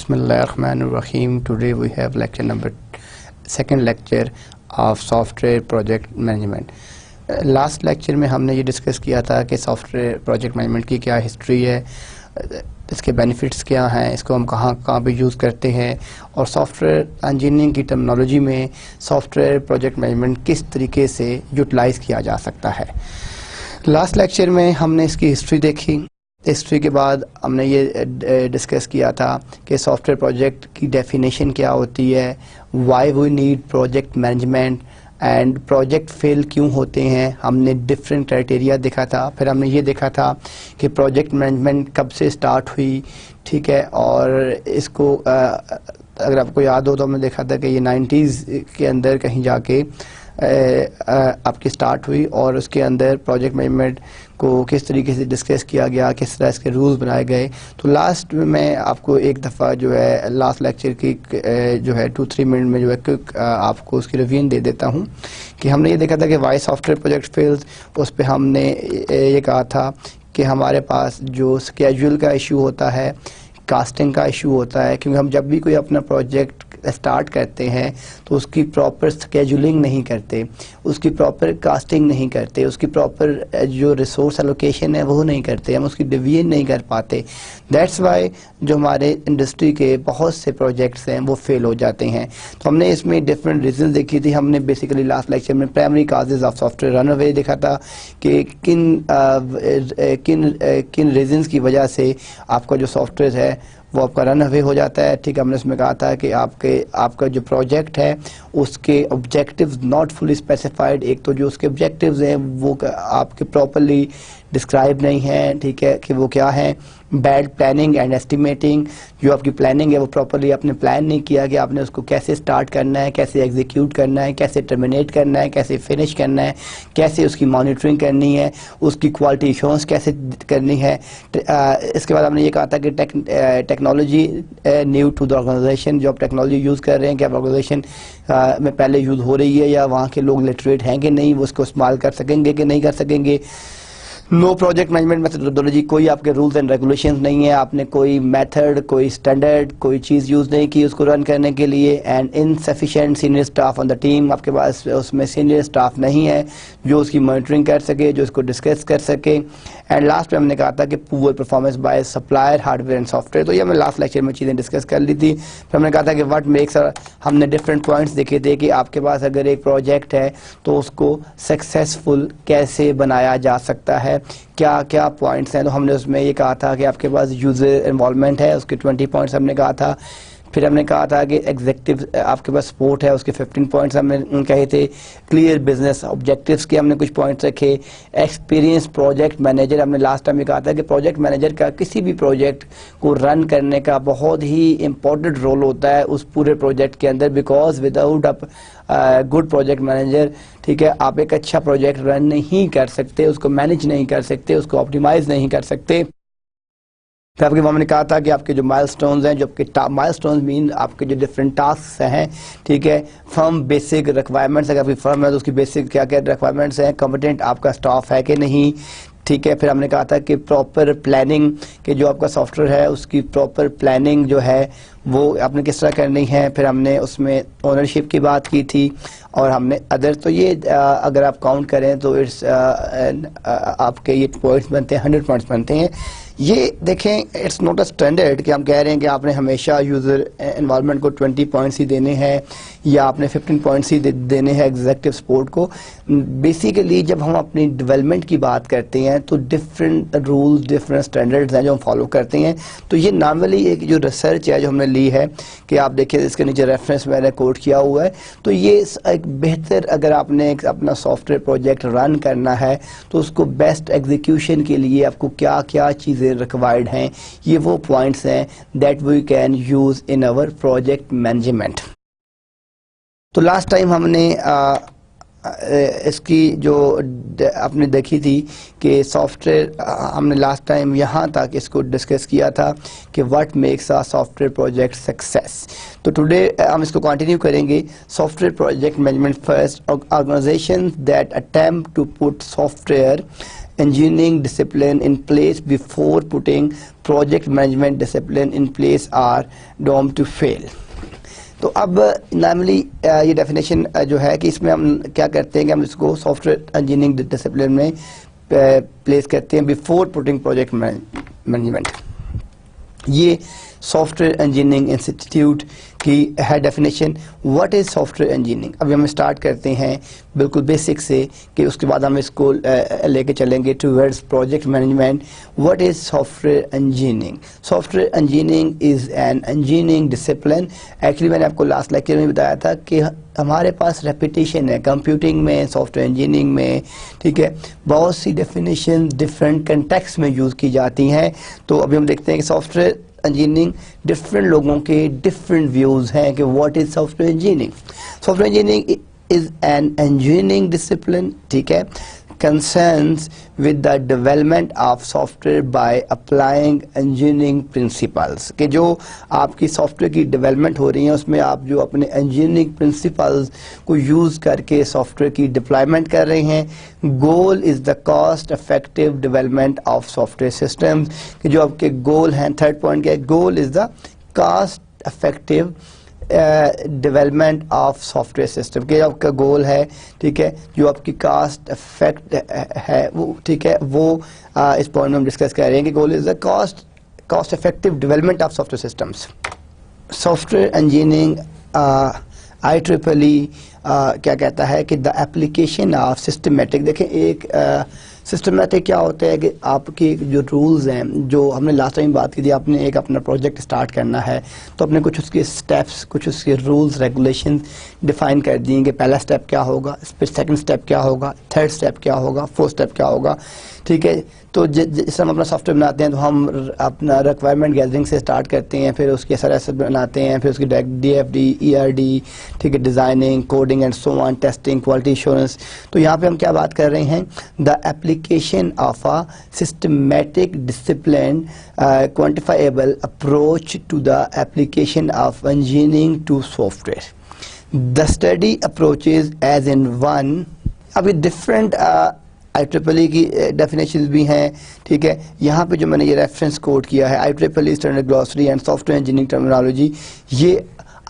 Bismillahirrahmanirrahim. Today we have second lecture of software project management. Last lecture میں ہم نے یہ ڈسکس کیا تھا کہ سافٹ ویئر پروجیکٹ مینجمنٹ کی کیا ہسٹری ہے، اس کے بینیفٹس کیا ہیں، اس کو ہم کہاں پہ یوز کرتے ہیں، اور سافٹ ویئر انجینئرنگ کی ٹرمنالوجی میں سافٹ ویئر پروجیکٹ مینجمنٹ کس طریقے سے یوٹیلائز کیا جا سکتا ہے۔ لاسٹ لیکچر میں ہم نے اس کی ہسٹری دیکھی۔ ہسٹری کے بعد ہم نے یہ ڈسکس کیا تھا کہ سافٹ ویئر پروجیکٹ کی ڈیفینیشن کیا ہوتی ہے، why we need project management and project fail کیوں ہوتے ہیں۔ ہم نے ڈفرینٹ کرائٹیریا دیکھا تھا۔ پھر ہم نے یہ دیکھا تھا کہ پروجیکٹ مینجمنٹ کب سے سٹارٹ ہوئی، ٹھیک ہے، اور اس کو اگر آپ کو یاد ہو تو ہم نے دیکھا تھا کہ یہ 90s کے اندر کہیں جا کے آپ کی سٹارٹ ہوئی، اور اس کے اندر پروجیکٹ مینجمنٹ کو کس طریقے سے ڈسکس کیا گیا، کس طرح اس کے رولز بنائے گئے۔ تو لاسٹ میں آپ کو ایک دفعہ جو ہے لاسٹ لیکچر کی جو ہے 2-3 منٹ میں جو ہے آپ کو اس کی ریویژن دے دیتا ہوں کہ ہم نے یہ دیکھا تھا کہ why software project fails. اس پہ ہم نے یہ کہا تھا کہ ہمارے پاس جو اسکیجول کا ایشو ہوتا ہے، کاسٹنگ کا ایشو ہوتا ہے، کیونکہ ہم جب بھی کوئی اپنا پروجیکٹ اسٹارٹ کرتے ہیں تو اس کی پراپر اسکیجولنگ نہیں کرتے، اس کی پراپر کاسٹنگ نہیں کرتے، اس کی پراپر جو ریسورس الوکیشن ہے وہ نہیں کرتے، ہم اس کی ڈویژن نہیں کر پاتے۔ دیٹس وائی جو ہمارے انڈسٹری کے بہت سے پروجیکٹس ہیں وہ فیل ہو جاتے ہیں۔ تو ہم نے اس میں ڈفرینٹ ریزنز دیکھی تھی۔ ہم نے بیسیکلی لاسٹ لیکچر میں primary causes of software runaway دیکھا تھا کہ کن ریزنز کی وجہ سے آپ کا جو سافٹ ویئر ہے وہ آپ کا رن اوے ہو جاتا ہے، ٹھیک ہے۔ ہم نے اس میں کہا تھا کہ آپ کا جو پروجیکٹ ہے اس کے آبجیکٹیوز ناٹ فلی اسپیسیفائڈ، ایک تو جو اس کے آبجیکٹیوز ہیں وہ آپ کے پراپرلی ڈسکرائب نہیں ہیں، ٹھیک ہے، کہ وہ کیا ہیں۔ بیڈ پلاننگ اینڈ ایسٹیمیٹنگ، جو آپ کی پلاننگ ہے وہ پراپرلی آپ نے پلان نہیں کیا کہ آپ نے اس کو کیسے سٹارٹ کرنا ہے، کیسے ایگزیکیوٹ کرنا ہے، کیسے ٹرمینیٹ کرنا ہے، کیسے فنش کرنا ہے، کیسے اس کی مانیٹرنگ کرنی ہے، اس کی کوالٹی ایشورنس کیسے کرنی ہے۔ اس کے بعد ہم نے یہ کہا تھا کہ technology new to the organization, جو آپ ٹیکنالوجی یوز کر رہے ہیں کیا آرگنائزیشن میں پہلے یوز ہو رہی ہے یا وہاں کے لوگ لٹریٹ ہیں کہ نہیں، وہ اس کو استعمال کر سکیں گے کہ نہیں کر سکیں گے۔ نو پروجیکٹ مینجمنٹ میتھڈولوجی، کوئی آپ کے رولز اینڈ ریگولیشنز نہیں ہے، آپ نے کوئی میتھڈ، کوئی اسٹینڈرڈ، کوئی چیز یوز نہیں کی اس کو رن کرنے کے لیے۔ And insufficient senior staff on the team, آپ کے پاس اس میں سینئر اسٹاف نہیں ہے جو اس کی مانیٹرنگ کر سکے، جو اس کو ڈسکس کر سکے۔ اینڈ لاسٹ میں ہم نے کہا تھا کہ poor performance by supplier hard where and soft where. تو یہ ہم نے لاسٹ لیکچر میں چیزیں ڈسکس کر لی تھی۔ پھر ہم نے کہا تھا کہ واٹ میکس، ہم نے ڈفرینٹ پوائنٹس دیکھے تھے کہ آپ کے پاس اگر ایک پروجیکٹ ہے تو اس کو سکسیسفل کیسے بنایا جا سکتا ہے، کیا کیا پوائنٹس ہیں۔ تو ہم نے اس میں یہ کہا تھا کہ آپ کے پاس یوزر انوالومنٹ ہے، اس کے 20 پوائنٹس ہم نے کہا تھا۔ پھر ہم نے کہا تھا کہ ایگزیکٹو آپ کے پاس سپورٹ ہے، اس کے 15 پوائنٹس ہم نے کہے تھے۔ کلیئر بزنس آبجیکٹیوز کے ہم نے کچھ پوائنٹس رکھے۔ ایکسپیرینس پروجیکٹ مینیجر، ہم نے لاسٹ ٹائم یہ کہا تھا کہ پروجیکٹ مینیجر کا کسی بھی پروجیکٹ کو رن کرنے کا بہت ہی امپورٹنٹ رول ہوتا ہے اس پورے پروجیکٹ کے اندر، because without good project manager, ٹھیک ہے، آپ ایک اچھا پروجیکٹ رن نہیں کر سکتے، اس کو مینیج نہیں کر سکتے، اس کو آپٹیمائز نہیں کر سکتے۔ پھر آپ کے ہم نے کہا تھا کہ آپ کے جو مائل سٹونز ہیں، جو آپ کے مائل سٹونز مین آپ کے جو ڈفرینٹ ٹاسکس ہیں، ٹھیک ہے، فرم بیسک ریکوائرمنٹس، اگر کوئی فرم ہے تو اس کی بیسک کیا کیا ریکوائرمنٹس ہیں، کمپیٹنٹ آپ کا اسٹاف ہے کہ نہیں، ٹھیک ہے۔ پھر ہم نے کہا تھا کہ پراپر پلاننگ، کہ جو آپ کا سافٹ ویئر ہے اس کی پراپر پلاننگ جو ہے وہ آپ نے کس طرح کرنی ہے۔ پھر ہم نے اس میں اونرشپ کی بات کی تھی، اور ہم نے ادر، تو یہ اگر آپ کاؤنٹ کریں تو اٹس آپ کے یہ پوائنٹس بنتے ہیں، 100 پوائنٹس بنتے ہیں۔ یہ دیکھیں اٹس ناٹ اے اسٹینڈرڈ کہ ہم کہہ رہے ہیں کہ آپ نے ہمیشہ یوزر انوالومنٹ کو 20 پوائنٹس ہی دینے ہیں یا آپ نے 15 پوائنٹس ہی دینے ہیں ایگزیکٹو سپورٹ کو۔ بیسیکلی جب ہم اپنی ڈیولپمنٹ کی بات کرتے ہیں تو ڈفرینٹ رولز، ڈفرینٹ اسٹینڈرڈز ہیں جو ہم فالو کرتے ہیں۔ تو یہ نارملی ایک جو ریسرچ ہے جو ہم نے لی ہے کہ آپ دیکھیں اس کے نیچے ریفرنس میں نے کوٹ کیا ہوا ہے، تو یہ ایک بہتر، اگر آپ نے اپنا سافٹ ویئر پروجیکٹ رن کرنا ہے تو اس کو بیسٹ ایگزیکیوشن کے لیے آپ کو کیا کیا چیزیں ریکوائرڈ ہیں، یہ وہ پوائنٹس ہیں that we can use in our project management. تو لاسٹ ٹائم ہم نے اس کی جو آپ نے دیکھی تھی کہ سافٹ ویئر، ہم نے لاسٹ ٹائم یہاں تک اس کو ڈسکس کیا تھا کہ what makes a software project success. تو ٹوڈے ہم اس کو کنٹینیو کریں گے. Software project management first. Organization that attempt to put software engineering discipline in place before putting project management discipline in place are doomed to fail. تو اب normally یہ definition جو ہے کہ اس میں ہم کیا کرتے ہیں کہ ہم اس کو سافٹ ویئر انجینئرنگ ڈسپلن میں پلیس کرتے ہیں بیفور پوٹنگ پروجیکٹ مینجمنٹ. یہ سافٹ ویئر انجینئرنگ انسٹیٹیوٹ کی ہے definition. What is soft ware engineering? ابھی ہم اسٹارٹ کرتے ہیں بالکل بیسک سے کہ اس کے بعد ہم اس کو لے کے چلیں گے towards project management. What is soft ware engineering? Soft ware engineering is an engineering discipline. Actually میں نے آپ کو لاسٹ لیکچر میں بتایا تھا کہ ہمارے پاس ریپیٹیشن ہے کمپیوٹنگ میں، سافٹ ویئر انجینئرنگ میں، ٹھیک ہے، بہت سی ڈیفینیشن ڈفرینٹ کنٹیکسٹ میں یوز کی جاتی ہیں. تو ابھی ہم دیکھتے ہیں کہ سافٹ ویئر انجینئرنگ ڈفرینٹ لوگوں کے ڈفرینٹ ویوز ہیں کہ what is soft ware engineering. Soft ware engineering is an engineering discipline, ٹھیک ہے، concerns with the development of software by applying engineering principles. کہ جو آپ کی سافٹ ویئر کی ڈیولپمنٹ ہو رہی ہیں اس میں آپ جو اپنے انجینئرنگ پرنسپلز کو یوز کر کے سافٹ ویئر کی ڈپلائمنٹ کر رہے ہیں. Goal is the cost effective development of software systems. کہ جو آپ کے گول ہیں، تھرڈ پوائنٹ کیا ہے؟ Goal is the cost effective development of software system. کہ آپ کا گول ہے، ٹھیک ہے، جو آپ کی کاسٹ افیکٹ ہے وہ، ٹھیک ہے، وہ اس پوائنٹ میں ہم ڈسکس کر رہے ہیں کہ goal is the cost effective development of software systems. Software engineering IEEE کیا کہتا ہے کہ دا ایپلیکیشن آف سسٹمیٹک. دیکھیں ایک سسٹمیٹک کیا ہوتا ہے کہ آپ کے جو رولز ہیں، جو ہم نے لاسٹ ٹائم بات کی تھی، آپ نے ایک اپنا پروجیکٹ اسٹارٹ کرنا ہے تو اپنے کچھ اس کے اسٹیپس، کچھ اس کے رولز ریگولیشن ڈیفائن کر دیں کہ پہلا اسٹیپ کیا ہوگا، پھر سیکنڈ اسٹیپ کیا ہوگا، تھرڈ اسٹیپ کیا ہوگا، فورتھ اسٹیپ کیا ہوگا، ٹھیک ہے. تو جس ہم اپنا سافٹ ویئر بناتے ہیں تو ہم اپنا ریکوائرمنٹ گیدرنگ سے اسٹارٹ کرتے ہیں، پھر اس کے SRS بناتے ہیں، پھر اس کی DFD ERD، ٹھیک ہے، designing, coding and so on, testing, quality assurance. تو یہاں پہ ہم کیا بات کر رہے ہیں؟ The application of a systematic discipline quantifiable approach to the application of engineering to software. The study approaches as in one. ابھی ڈفرینٹ IEEE کی ڈیفینیشنز بھی ہیں، ٹھیک ہے. یہاں پہ جو میں نے یہ ریفرنس کوٹ کیا ہے IEEE standard گلوسری and soft ware engineering terminology, یہ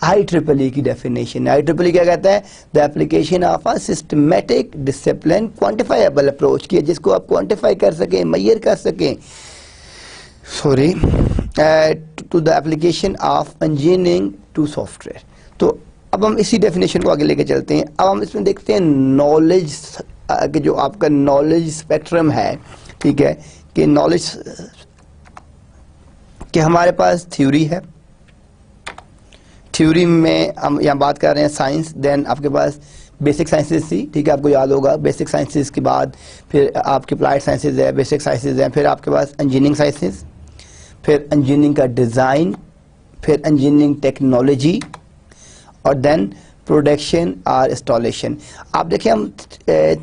IEEE کی ڈیفینیشن ہے. IEEE کیا کہتا ہے؟ دا application of a systematic discipline quantifiable approach, کی جس کو آپ کوانٹیفائی کر سکیں، میئر کر سکیں، to the application of engineering to software. تو اب ہم اسی ڈیفینیشن کو آگے لے کے چلتے ہیں. اب ہم اس میں دیکھتے ہیں نالج، کہ جو آپ کا نالج اسپیکٹرم ہے، ٹھیک ہے، کہ نالج، کہ ہمارے پاس تھیوری ہے، تھیوری میں ہم یہاں بات کر رہے ہیں سائنس، دین آپ کے پاس بیسک سائنسز تھی، ٹھیک ہے، آپ کو یاد ہوگا. بیسک سائنسز کے بعد پھر آپ کے اپلائڈ سائنسز ہے، بیسک سائنسز ہیں، پھر آپ کے پاس انجینئرنگ سائنسز، پھر انجینئرنگ کا ڈیزائن، پھر انجینئرنگ ٹیکنالوجی، اور دین پروڈکشن اور انسٹالیشن. آپ دیکھیں ہم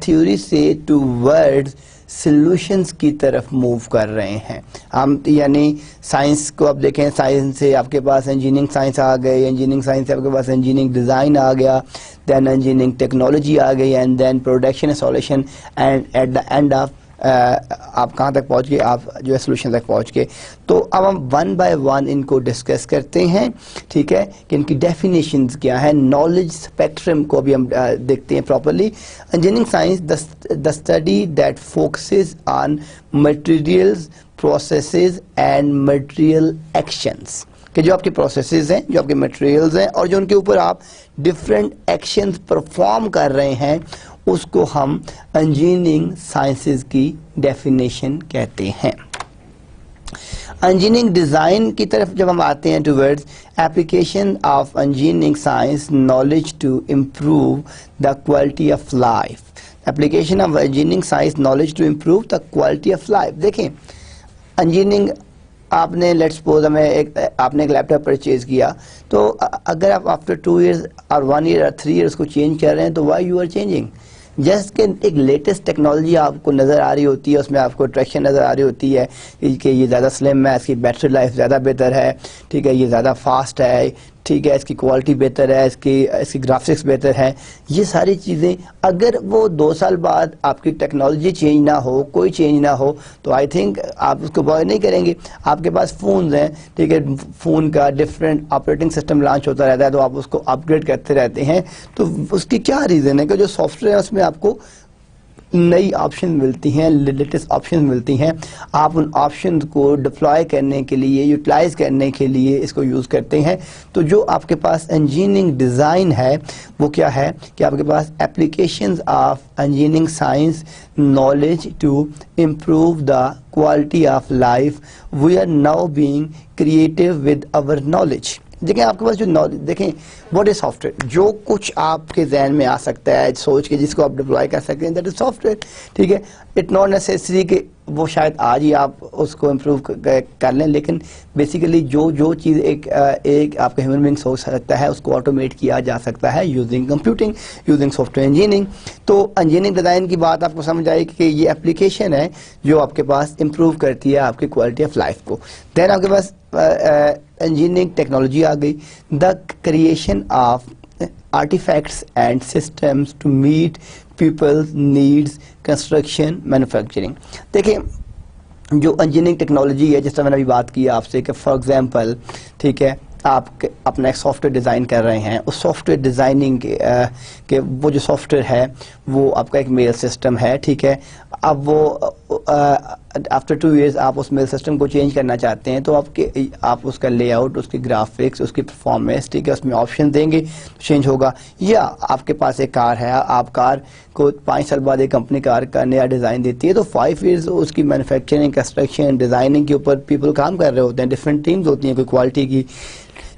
تھیوری سے ٹو ورڈز سلوشنز کی طرف موو کر رہے ہیں ہم. یعنی سائنس کو آپ دیکھیں، سائنس سے آپ کے پاس انجینئرنگ سائنس آ گئی، انجینئرنگ سائنس سے آپ کے پاس انجینئرنگ ڈیزائن آ گیا، دین انجینئرنگ ٹیکنالوجی آ گئی، and then production installation, and at the end of آپ کہاں تک پہنچ گئے؟ آپ جو ہے سولوشن تک پہنچ گئے. تو اب ہم ون بائی ون ان کو ڈسکس کرتے ہیں، ٹھیک ہے، کہ ان کی ڈیفینیشنز کیا ہیں. نالج اسپیکٹرم کو بھی ہم دیکھتے ہیں properly. Engineering science the study that focuses on materials, processes and material actions. کہ جو آپ کے پروسیسز ہیں، جو آپ کے مٹیریلز ہیں، اور جو ان کے اوپر آپ ڈفرینٹ ایکشنز پرفارم کر رہے ہیں، اس کو ہم انجینئرنگ سائنسز کی ڈیفینیشن کہتے ہیں. انجینئرنگ ڈیزائن کی طرف جب ہم آتے ہیں، towards application of engineering science knowledge to improve the quality of life. Application of engineering science knowledge to improve the quality of life. دیکھیں انجینئرنگ، آپ نے لیٹ سپوز آپ نے ایک لیپ ٹاپ پرچیز کیا، تو اگر آپ آفٹر 2 years اور 1 year اور 3 years کو چینج کر رہے ہیں تو وائی یو آر چینجنگ؟ جیسے کہ ایک لیٹسٹ ٹیکنالوجی آپ کو نظر آ رہی ہوتی ہے, اس میں آپ کو اٹریکشن نظر آ رہی ہوتی ہے کہ یہ زیادہ سلم ہے, اس کی بیٹری لائف زیادہ بہتر ہے, ٹھیک ہے, یہ زیادہ فاسٹ ہے, ٹھیک ہے, اس کی کوالٹی بہتر ہے, اس کی گرافکس بہتر ہے. یہ ساری چیزیں اگر وہ 2 سال بعد آپ کی ٹیکنالوجی چینج نہ ہو, کوئی چینج نہ ہو, تو آئی تھنک آپ اس کو بوائے نہیں کریں گے. آپ کے پاس فونز ہیں, ٹھیک ہے, فون کا ڈفرینٹ آپریٹنگ سسٹم لانچ ہوتا رہتا ہے, تو آپ اس کو اپ گریڈ کرتے رہتے ہیں. تو اس کی کیا ریزن ہے کہ جو سافٹ ویئر ہے اس میں آپ کو نئی آپشن ملتی ہیں, لیٹسٹ آپشن ملتی ہیں, آپ ان آپشن کو ڈپلوائے کرنے کے لیے, یوٹیلائز کرنے کے لیے اس کو یوز کرتے ہیں. تو جو آپ کے پاس انجینئرنگ ڈیزائن ہے وہ کیا ہے کہ آپ کے پاس applications of engineering science knowledge to improve the quality of life. We are now being creative with our knowledge. دیکھیں آپ کے پاس جو نالج, دیکھیں واٹ از سافٹ ویئر, جو کچھ آپ کے ذہن میں آ سکتا ہے سوچ کے جس کو آپ ڈپلوائے کر سکتے ہیں, دیٹ از سافٹ ویئر. ٹھیک ہے, اٹ ناٹ نیسیسری کہ وہ شاید آج ہی آپ اس کو امپروو کر لیں, لیکن بیسیکلی جو چیز ایک آپ کا ہیومن بینگ سوچ سکتا ہے اس کو آٹومیٹ کیا جا سکتا ہے using computing, using soft ware engineering. تو انجینئرنگ ڈیزائن کی بات آپ کو سمجھ آئے کہ یہ اپلیکیشن ہے جو آپ کے پاس امپروو کرتی ہے آپ کی کوالٹی آف لائف کو. دین آپ کے پاس انجینئرنگ ٹیکنالوجی آ گئی, دا creation of artifacts and systems to meet people's needs, construction, manufacturing. دیکھیں جو انجینئرنگ ٹیکنالوجی ہے, جس طرح میں نے ابھی بات کی آپ سے کہ فار ایگزامپل, ٹھیک ہے, آپ اپنا ایک سافٹ ویئر ڈیزائن کر رہے ہیں, اس سافٹ ویئر ڈیزائننگ کے وہ جو سافٹ ویئر ہے وہ آپ کا ایک میل سسٹم ہے, ٹھیک ہے. اب وہ آفٹر 2 years آپ اس میل سسٹم کو چینج کرنا چاہتے ہیں, تو آپ اس کا لے آؤٹ, اس کی گرافکس, اس کی پرفارمنس, ٹھیک ہے, اس میں آپشن دیں گے چینج ہوگا. یا آپ کے پاس ایک کار ہے, آپ کار کو 5 سال بعد ایک کمپنی کار کا نیا ڈیزائن دیتی ہے, تو 5 years اس کی مینوفیکچرنگ, کنسٹرکشن, ڈیزائننگ کے اوپر پیپل کام کر رہے ہوتے ہیں, ڈفرینٹ ٹیمز ہوتی ہیں, کوئی کوالٹی کی,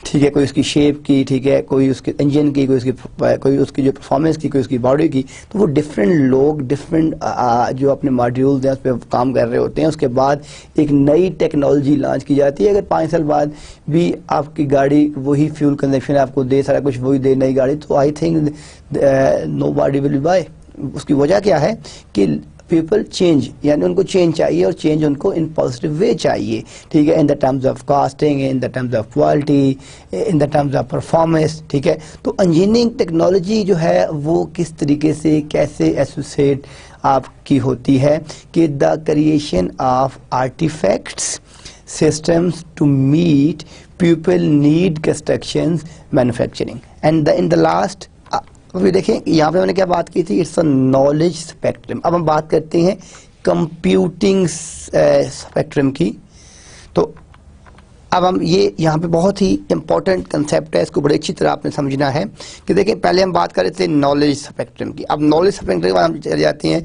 ٹھیک ہے, کوئی اس کی شیپ کی, ٹھیک ہے, کوئی اس کے انجن کی, کوئی اس کی جو پرفارمنس کی, کوئی اس کی باڈی کی. تو وہ ڈفرینٹ لوگ ڈفرینٹ جو اپنے ماڈیولز ہیں اس پہ کام کر رہے ہوتے ہیں. اس کے بعد ایک نئی ٹیکنالوجی لانچ کی جاتی ہے. اگر 5 سال بعد بھی آپ کی گاڑی وہی فیول کنزمپشن آپ کو دے, سارا کچھ وہی دے نئی گاڑی, تو I think nobody will buy. اس کی وجہ کیا ہے کہ پیپل چینج, یعنی ان کو چینج چاہیے, اور چینج ان کو ان پازیٹیو وے چاہیے, ٹھیک ہے, in the terms of costing, in the terms of quality, in the terms of performance, ٹھیک ہے. تو انجینئرنگ ٹیکنالوجی جو ہے وہ کس طریقے سے, کیسے ایسوسیٹ آپ کی ہوتی ہے کہ the creation of artifacts, systems to meet people need, constructions, manufacturing. And in the last ابھی دیکھیں یہاں پہ میں نے کیا بات کی تھی, اٹس اے نالج اسپیکٹرم. اب ہم بات کرتے ہیں کمپیوٹنگ اسپیکٹرم کی. تو اب ہم یہاں پہ بہت ہی امپورٹنٹ کنسیپٹ ہے, اس کو بڑی اچھی طرح آپ نے سمجھنا ہے کہ دیکھیں پہلے ہم بات کر رہے تھے نالج اسپیکٹرم کی. اب نالج اسپیکٹرم کے بعد ہم چلے جاتے ہیں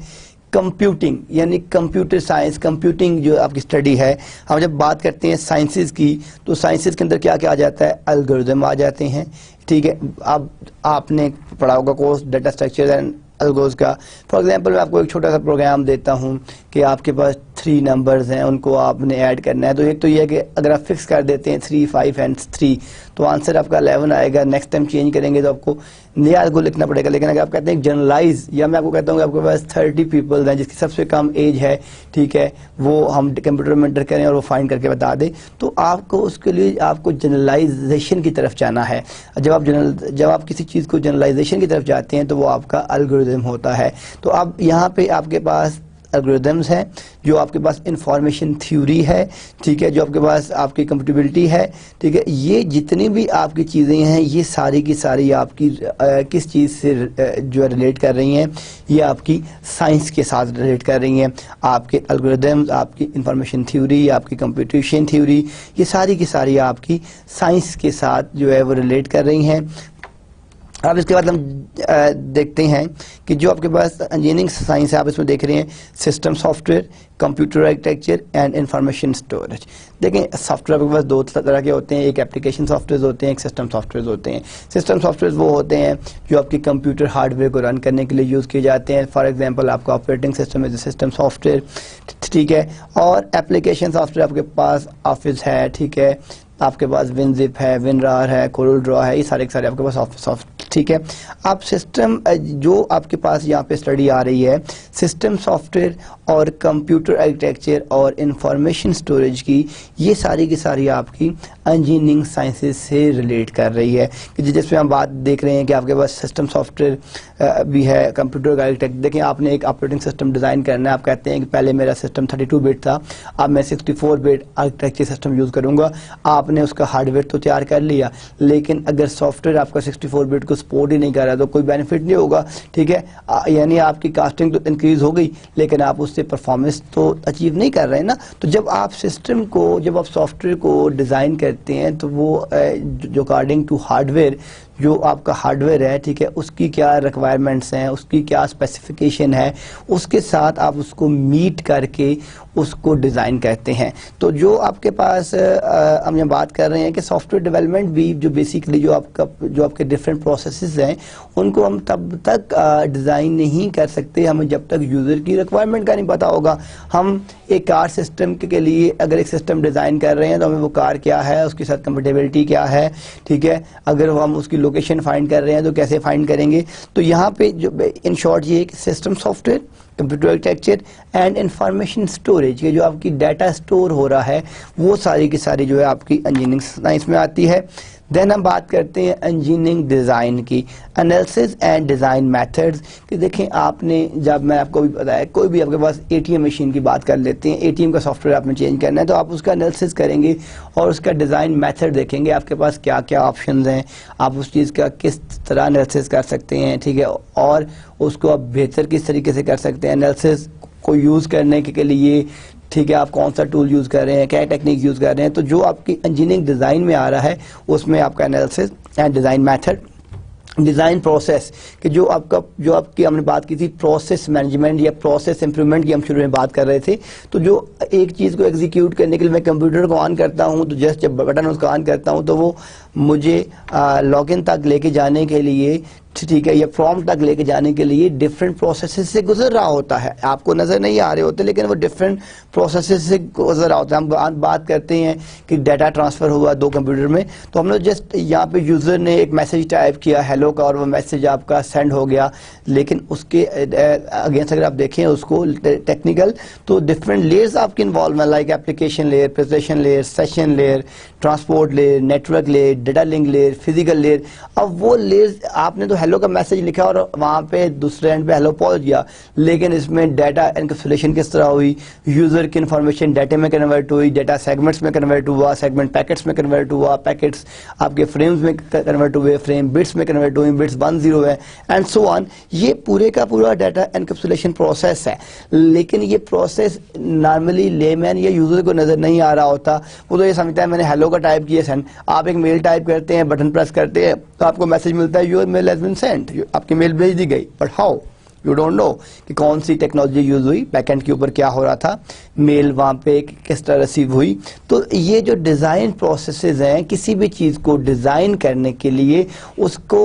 کمپیوٹنگ, یعنی کمپیوٹر سائنس. کمپیوٹنگ جو آپ کی اسٹڈی ہے, ہم جب بات کرتے ہیں سائنسز کی, تو سائنسز کے اندر کیا کیا آ جاتا ہے, الگورزم آ جاتے ہیں, ٹھیک ہے. اب آپ نے پڑھا ہوگا کورس ڈیٹا اسٹرکچر اینڈ الگوز کا. فار ایگزامپل میں آپ کو ایک چھوٹا سا پروگرام دیتا ہوں کہ آپ کے پاس 3 نمبرز ہیں, ان کو آپ نے ایڈ کرنا ہے. تو ایک تو یہ ہے کہ اگر آپ فکس کر دیتے ہیں 3, 5 اینڈ 3, تو آنسر آپ کا 11 آئے گا. نیکسٹ ٹائم چینج کریں گے تو آپ کو نیا الگو لکھنا پڑے گا. لیکن اگر آپ کہتے ہیں جنرلائز, یا میں آپ کو کہتا ہوں کہ آپ کے پاس 30 پیپل ہیں جس کی سب سے کم ایج ہے, ٹھیک ہے, وہ ہم کمپیوٹر میں انٹر کریں اور وہ فائنڈ کر کے بتا دیں, تو آپ کو اس کے لیے آپ کو جنرلائزیشن کی طرف جانا ہے. جب آپ کسی چیز کو جنرلائزیشن کی طرف جاتے ہیں تو وہ آپ کا الگورزم ہوتا ہے. تو اب یہاں پہ آپ کے پاس الگورزمز ہیں, جو آپ کے پاس انفارمیشن تھیوری ہے, ٹھیک ہے, جو آپ کے پاس آپ کی کمپیٹیبلٹی ہے, ٹھیک ہے. یہ جتنی بھی آپ کی چیزیں ہیں یہ ساری کی ساری آپ کی کس چیز سے جو ہے ریلیٹ کر رہی ہیں, یہ آپ کی سائنس کے ساتھ ریلیٹ کر رہی ہیں. آپ کے الگورزمز, آپ کی انفارمیشن تھیوری, آپ کی کمپیوٹیشن تھیوری, یہ ساری کی ساری آپ کی سائنس کے ساتھ جو ہے وہ ریلیٹ کر رہی ہیں. اب اس کے بعد ہم دیکھتے ہیں کہ جو آپ کے پاس انجینئرنگ سائنس ہے, آپ اس میں دیکھ رہے ہیں system soft where, computer architecture and information storage. دیکھیں سافٹ ویئر آپ کے پاس 2 طرح کے ہوتے ہیں, ایک اپلیکیشن سافٹ ویئر ہوتے ہیں, ایک سسٹم سافٹ ویئر ہوتے ہیں. سسٹم سافٹ ویئر وہ ہوتے ہیں جو آپ کی کمپیوٹر ہارڈ ویئر کو رن کرنے کے لیے یوز کیے جاتے ہیں. فار ایگزامپل آپ کا operating system is a system soft where, ٹھیک ہے. اور اپلیکیشن سافٹ ویئر آپ کے پاس آفس ہے, ٹھیک ہے, آپ کے پاس WinZip ہے, WinRAR ہے, CorelDRAW ہے, یہ سارے کے سارے آپ کے پاس سافٹ. ٹھیک ہے, آپ سسٹم جو آپ کے پاس یہاں پہ اسٹڈی آ رہی ہے سسٹم سافٹ ویئر اور کمپیوٹر آرکیٹیکچر اور انفارمیشن اسٹوریج کی, یہ ساری کی ساری آپ کی انجینئرنگ سائنسز سے ریلیٹ کر رہی ہے. جس میں ہم بات دیکھ رہے ہیں کہ آپ کے پاس سسٹم سافٹ ویئر بھی ہے, کمپیوٹر آرکیٹیکٹ. دیکھیں آپ نے ایک آپریٹنگ سسٹم ڈیزائن کرنا ہے, آپ کہتے ہیں کہ پہلے میرا سسٹم 32 بٹ تھا, اب میں 64 بٹ آرکیٹیکچر سسٹم یوز کروں گا. آپ نے اس کا ہارڈ ویئر تو تیار کر لیا, لیکن اگر سافٹ ویئر آپ کا 64 بٹ کو سپورٹ ہی نہیں کر رہا تو کوئی بینیفٹ نہیں ہوگا. ٹھیک ہے, یعنی آپ کی کاسٹنگ تو انکریز ہو گئی لیکن آپ اس سے پرفارمنس تو اچیو نہیں کر رہے ہیں نا. تو جب آپ سسٹم کو, جب آپ سافٹ ویئر کو ڈیزائن کرتے ہیں تو وہ جو اکارڈنگ ٹو ہارڈ ویئر, جو آپ کا ہارڈ ویئر ہے, ٹھیک ہے, اس کی کیا ریکوائرمنٹس ہیں, اس کی کیا اسپیسیفیکیشن ہے, اس کے ساتھ آپ اس کو میٹ کر کے اس کو ڈیزائن کرتے ہیں. تو جو آپ کے پاس ہم یہ بات کر رہے ہیں کہ سافٹ ویئر ڈیولپمنٹ بھی جو بیسیکلی جو آپ کے ڈفرینٹ پروسیسز ہیں ان کو ہم تب تک ڈیزائن نہیں کر سکتے ہمیں جب تک یوزر کی ریکوائرمنٹ کا نہیں پتا ہوگا. ہم ایک کار سسٹم کے لیے اگر ایک سسٹم ڈیزائن کر رہے ہیں تو ہمیں وہ کار کیا ہے, اس کے ساتھ کمپیٹیبلٹی کیا ہے, ٹھیک ہے, اگر ہم اس کی لوکیشن فائنڈ کر رہے ہیں تو کیسے فائنڈ کریں گے. تو یہاں پہ جو ان شارٹ یہ ہے کہ system soft where, computer architecture and information storage کے جو آپ کی ڈیٹا اسٹور ہو رہا ہے وہ ساری کی ساری جو ہے آپ کی انجینئرنگ سائنس میں آتی ہے. دین ہم بات کرتے ہیں انجینئرنگ ڈیزائن کی, انالیسس اینڈ ڈیزائن میتھڈز. کہ دیکھیں آپ نے, جب میں آپ کو بھی بتایا, کوئی بھی آپ کے پاس ATM مشین کی بات کر لیتے ہیں, ATM کا سافٹ ویئر آپ نے چینج کرنا ہے تو آپ اس کا انالیسس کریں گے اور اس کا ڈیزائن میتھڈ دیکھیں گے, آپ کے پاس کیا کیا آپشنز ہیں, آپ اس چیز کا کس طرح انالیسس کر سکتے ہیں, ٹھیک ہے, اور اس کو آپ بہتر کس طریقے سے کر سکتے ہیں انالیسس کو یوز کرنے کے لیے. ٹھیک ہے, آپ کون سا ٹول یوز کر رہے ہیں, کیا ٹیکنیک یوز کر رہے ہیں. تو جو آپ کی انجینئرنگ ڈیزائن میں آ رہا ہے اس میں آپ کا analysis and design method, design process, کہ جو آپ کی ہم نے بات کی تھی پروسیس مینجمنٹ یا پروسیس امپرومنٹ کی ہم شروع میں بات کر رہے تھے. تو جو ایک چیز کو ایگزیکیوٹ کرنے کے لیے میں کمپیوٹر کو آن کرتا ہوں تو جسٹ جب بٹن اس کو آن کرتا ہوں تو وہ مجھے لاگ ان تک لے کے جانے کے لیے, ٹھیک ہے, یا فارم تک لے کے جانے کے لیے ڈفرینٹ پروسیسز سے گزر رہا ہوتا ہے. آپ کو نظر نہیں آ رہے ہوتے لیکن وہ ڈفرینٹ پروسیسز سے گزر رہا ہوتا ہے. ہم بات کرتے ہیں کہ ڈیٹا ٹرانسفر ہوا دو کمپیوٹر میں, تو ہم نے جسٹ یہاں پہ یوزر نے ایک میسج ٹائپ کیا ہیلو کا اور وہ میسج آپ کا سینڈ ہو گیا, لیکن اس کے اگینسٹ اگر آپ دیکھیں اس کو ٹیکنیکل تو ڈفرینٹ لیئرز آپ کے انوالو ہیں, like application layer, presentation layer, session layer, transport layer, network layer, data link layer, physical layer. اب وہ لیئرز آپ نے تو ہیلو کا میسج لکھا اور وہاں پہ دوسرے اینڈ پہ ہیلو پہنچ گیا, لیکن اس میں ڈیٹا انکیپسولیشن کس طرح ہوئی, یوزر کی انفارمیشن ڈیٹا میں کنورٹ ہوئی, ڈیٹا سیگمنٹس میں کنورٹ ہوا, سیگمنٹ پیکٹس میں کنورٹ ہوا, پیکٹس آپ کے فریمز میں کنورٹ ہوئے, فریم بٹس میں کنورٹ ہوئے, بٹس 1-0 ہے اینڈ سو آن. یہ پورے کا پورا ڈیٹا انکیپسولیشن پروسیس ہے, لیکن یہ پروسیس نارملی لے مین یا یوزر کو نظر نہیں آ رہا ہوتا. وہ تو یہ سمجھتا ہے میں نے ہیلو کا ٹائپ کیا سینڈ, آپ ایک میل ٹائپ کرتے ہیں, بٹن پریس کرتے ہیں تو آپ کو میسج ملتا ہے your mail has been sent, آپ کی میل بھیج دی گئی. But how you don't know کہ کون سی ٹیکنالوجی یوز ہوئی, بیک اینڈ کے اوپر کیا ہو رہا تھا, میل وہاں پہ کس طرح ریسیو ہوئی. تو یہ جو ڈیزائن پروسیسز ہیں کسی بھی چیز کو ڈیزائن کرنے کے لیے اس کو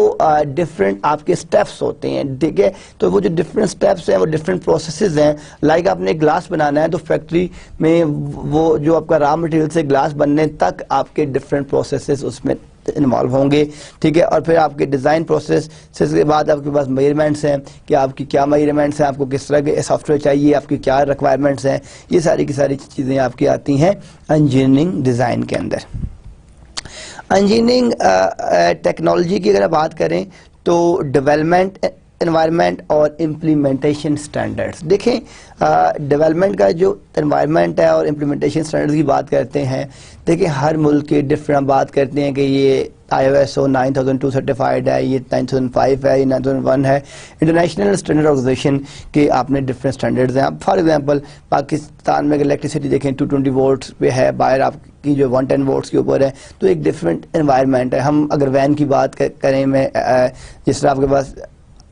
ڈفرینٹ آپ کے سٹیپس ہوتے ہیں, ٹھیک ہے. تو وہ جو ڈفرینٹ سٹیپس ہیں وہ ڈفرینٹ پروسیسز ہیں. لائک آپ نے گلاس بنانا ہے تو فیکٹری میں وہ جو آپ کا را مٹیریل سے گلاس بننے تک آپ کے ڈفرینٹ پروسیسز اس میں انوالو ہوں گے, ٹھیک ہے. اور پھر آپ کے ڈیزائن پروسیس کے بعد آپ کے پاس میجرمنٹس ہیں کہ آپ کی کیا میجرمنٹس ہیں, آپ کو کس طرح کے سافٹ ویئر چاہیے, آپ کی کیا ریکوائرمنٹس ہیں. یہ ساری کی ساری چیزیں آپ کی آتی ہیں انجینئرنگ ڈیزائن کے اندر. انجینئرنگ ٹیکنالوجی کی اگر بات کریں تو ڈیولپمنٹ انوائرمنٹ اور امپلیمنٹیشن سٹینڈرڈز. دیکھیں ڈیولپمنٹ کا جو انوائرمنٹ ہے اور امپلیمنٹیشن سٹینڈرڈز کی بات کرتے ہیں, دیکھیں ہر ملک کے ڈفرینٹ بات کرتے ہیں کہ یہ ISO 9002 سرٹیفائڈ ہے, یہ 9005 ہے, یہ 9001 ہے. انٹرنیشنل اسٹینڈرڈ آرگنائزیشن کے آپ نے ڈفرینٹ اسٹینڈرڈز ہیں. اب فار ایگزامپل پاکستان میں الیکٹریسٹی دیکھیں 220 وولٹس پہ ہے, باہر آپ کی جو 110 وولٹس کے اوپر ہے, تو ایک ڈفرینٹ انوائرمنٹ ہے. ہم اگر وین کی بات کریں میں, جس طرح آپ کے پاس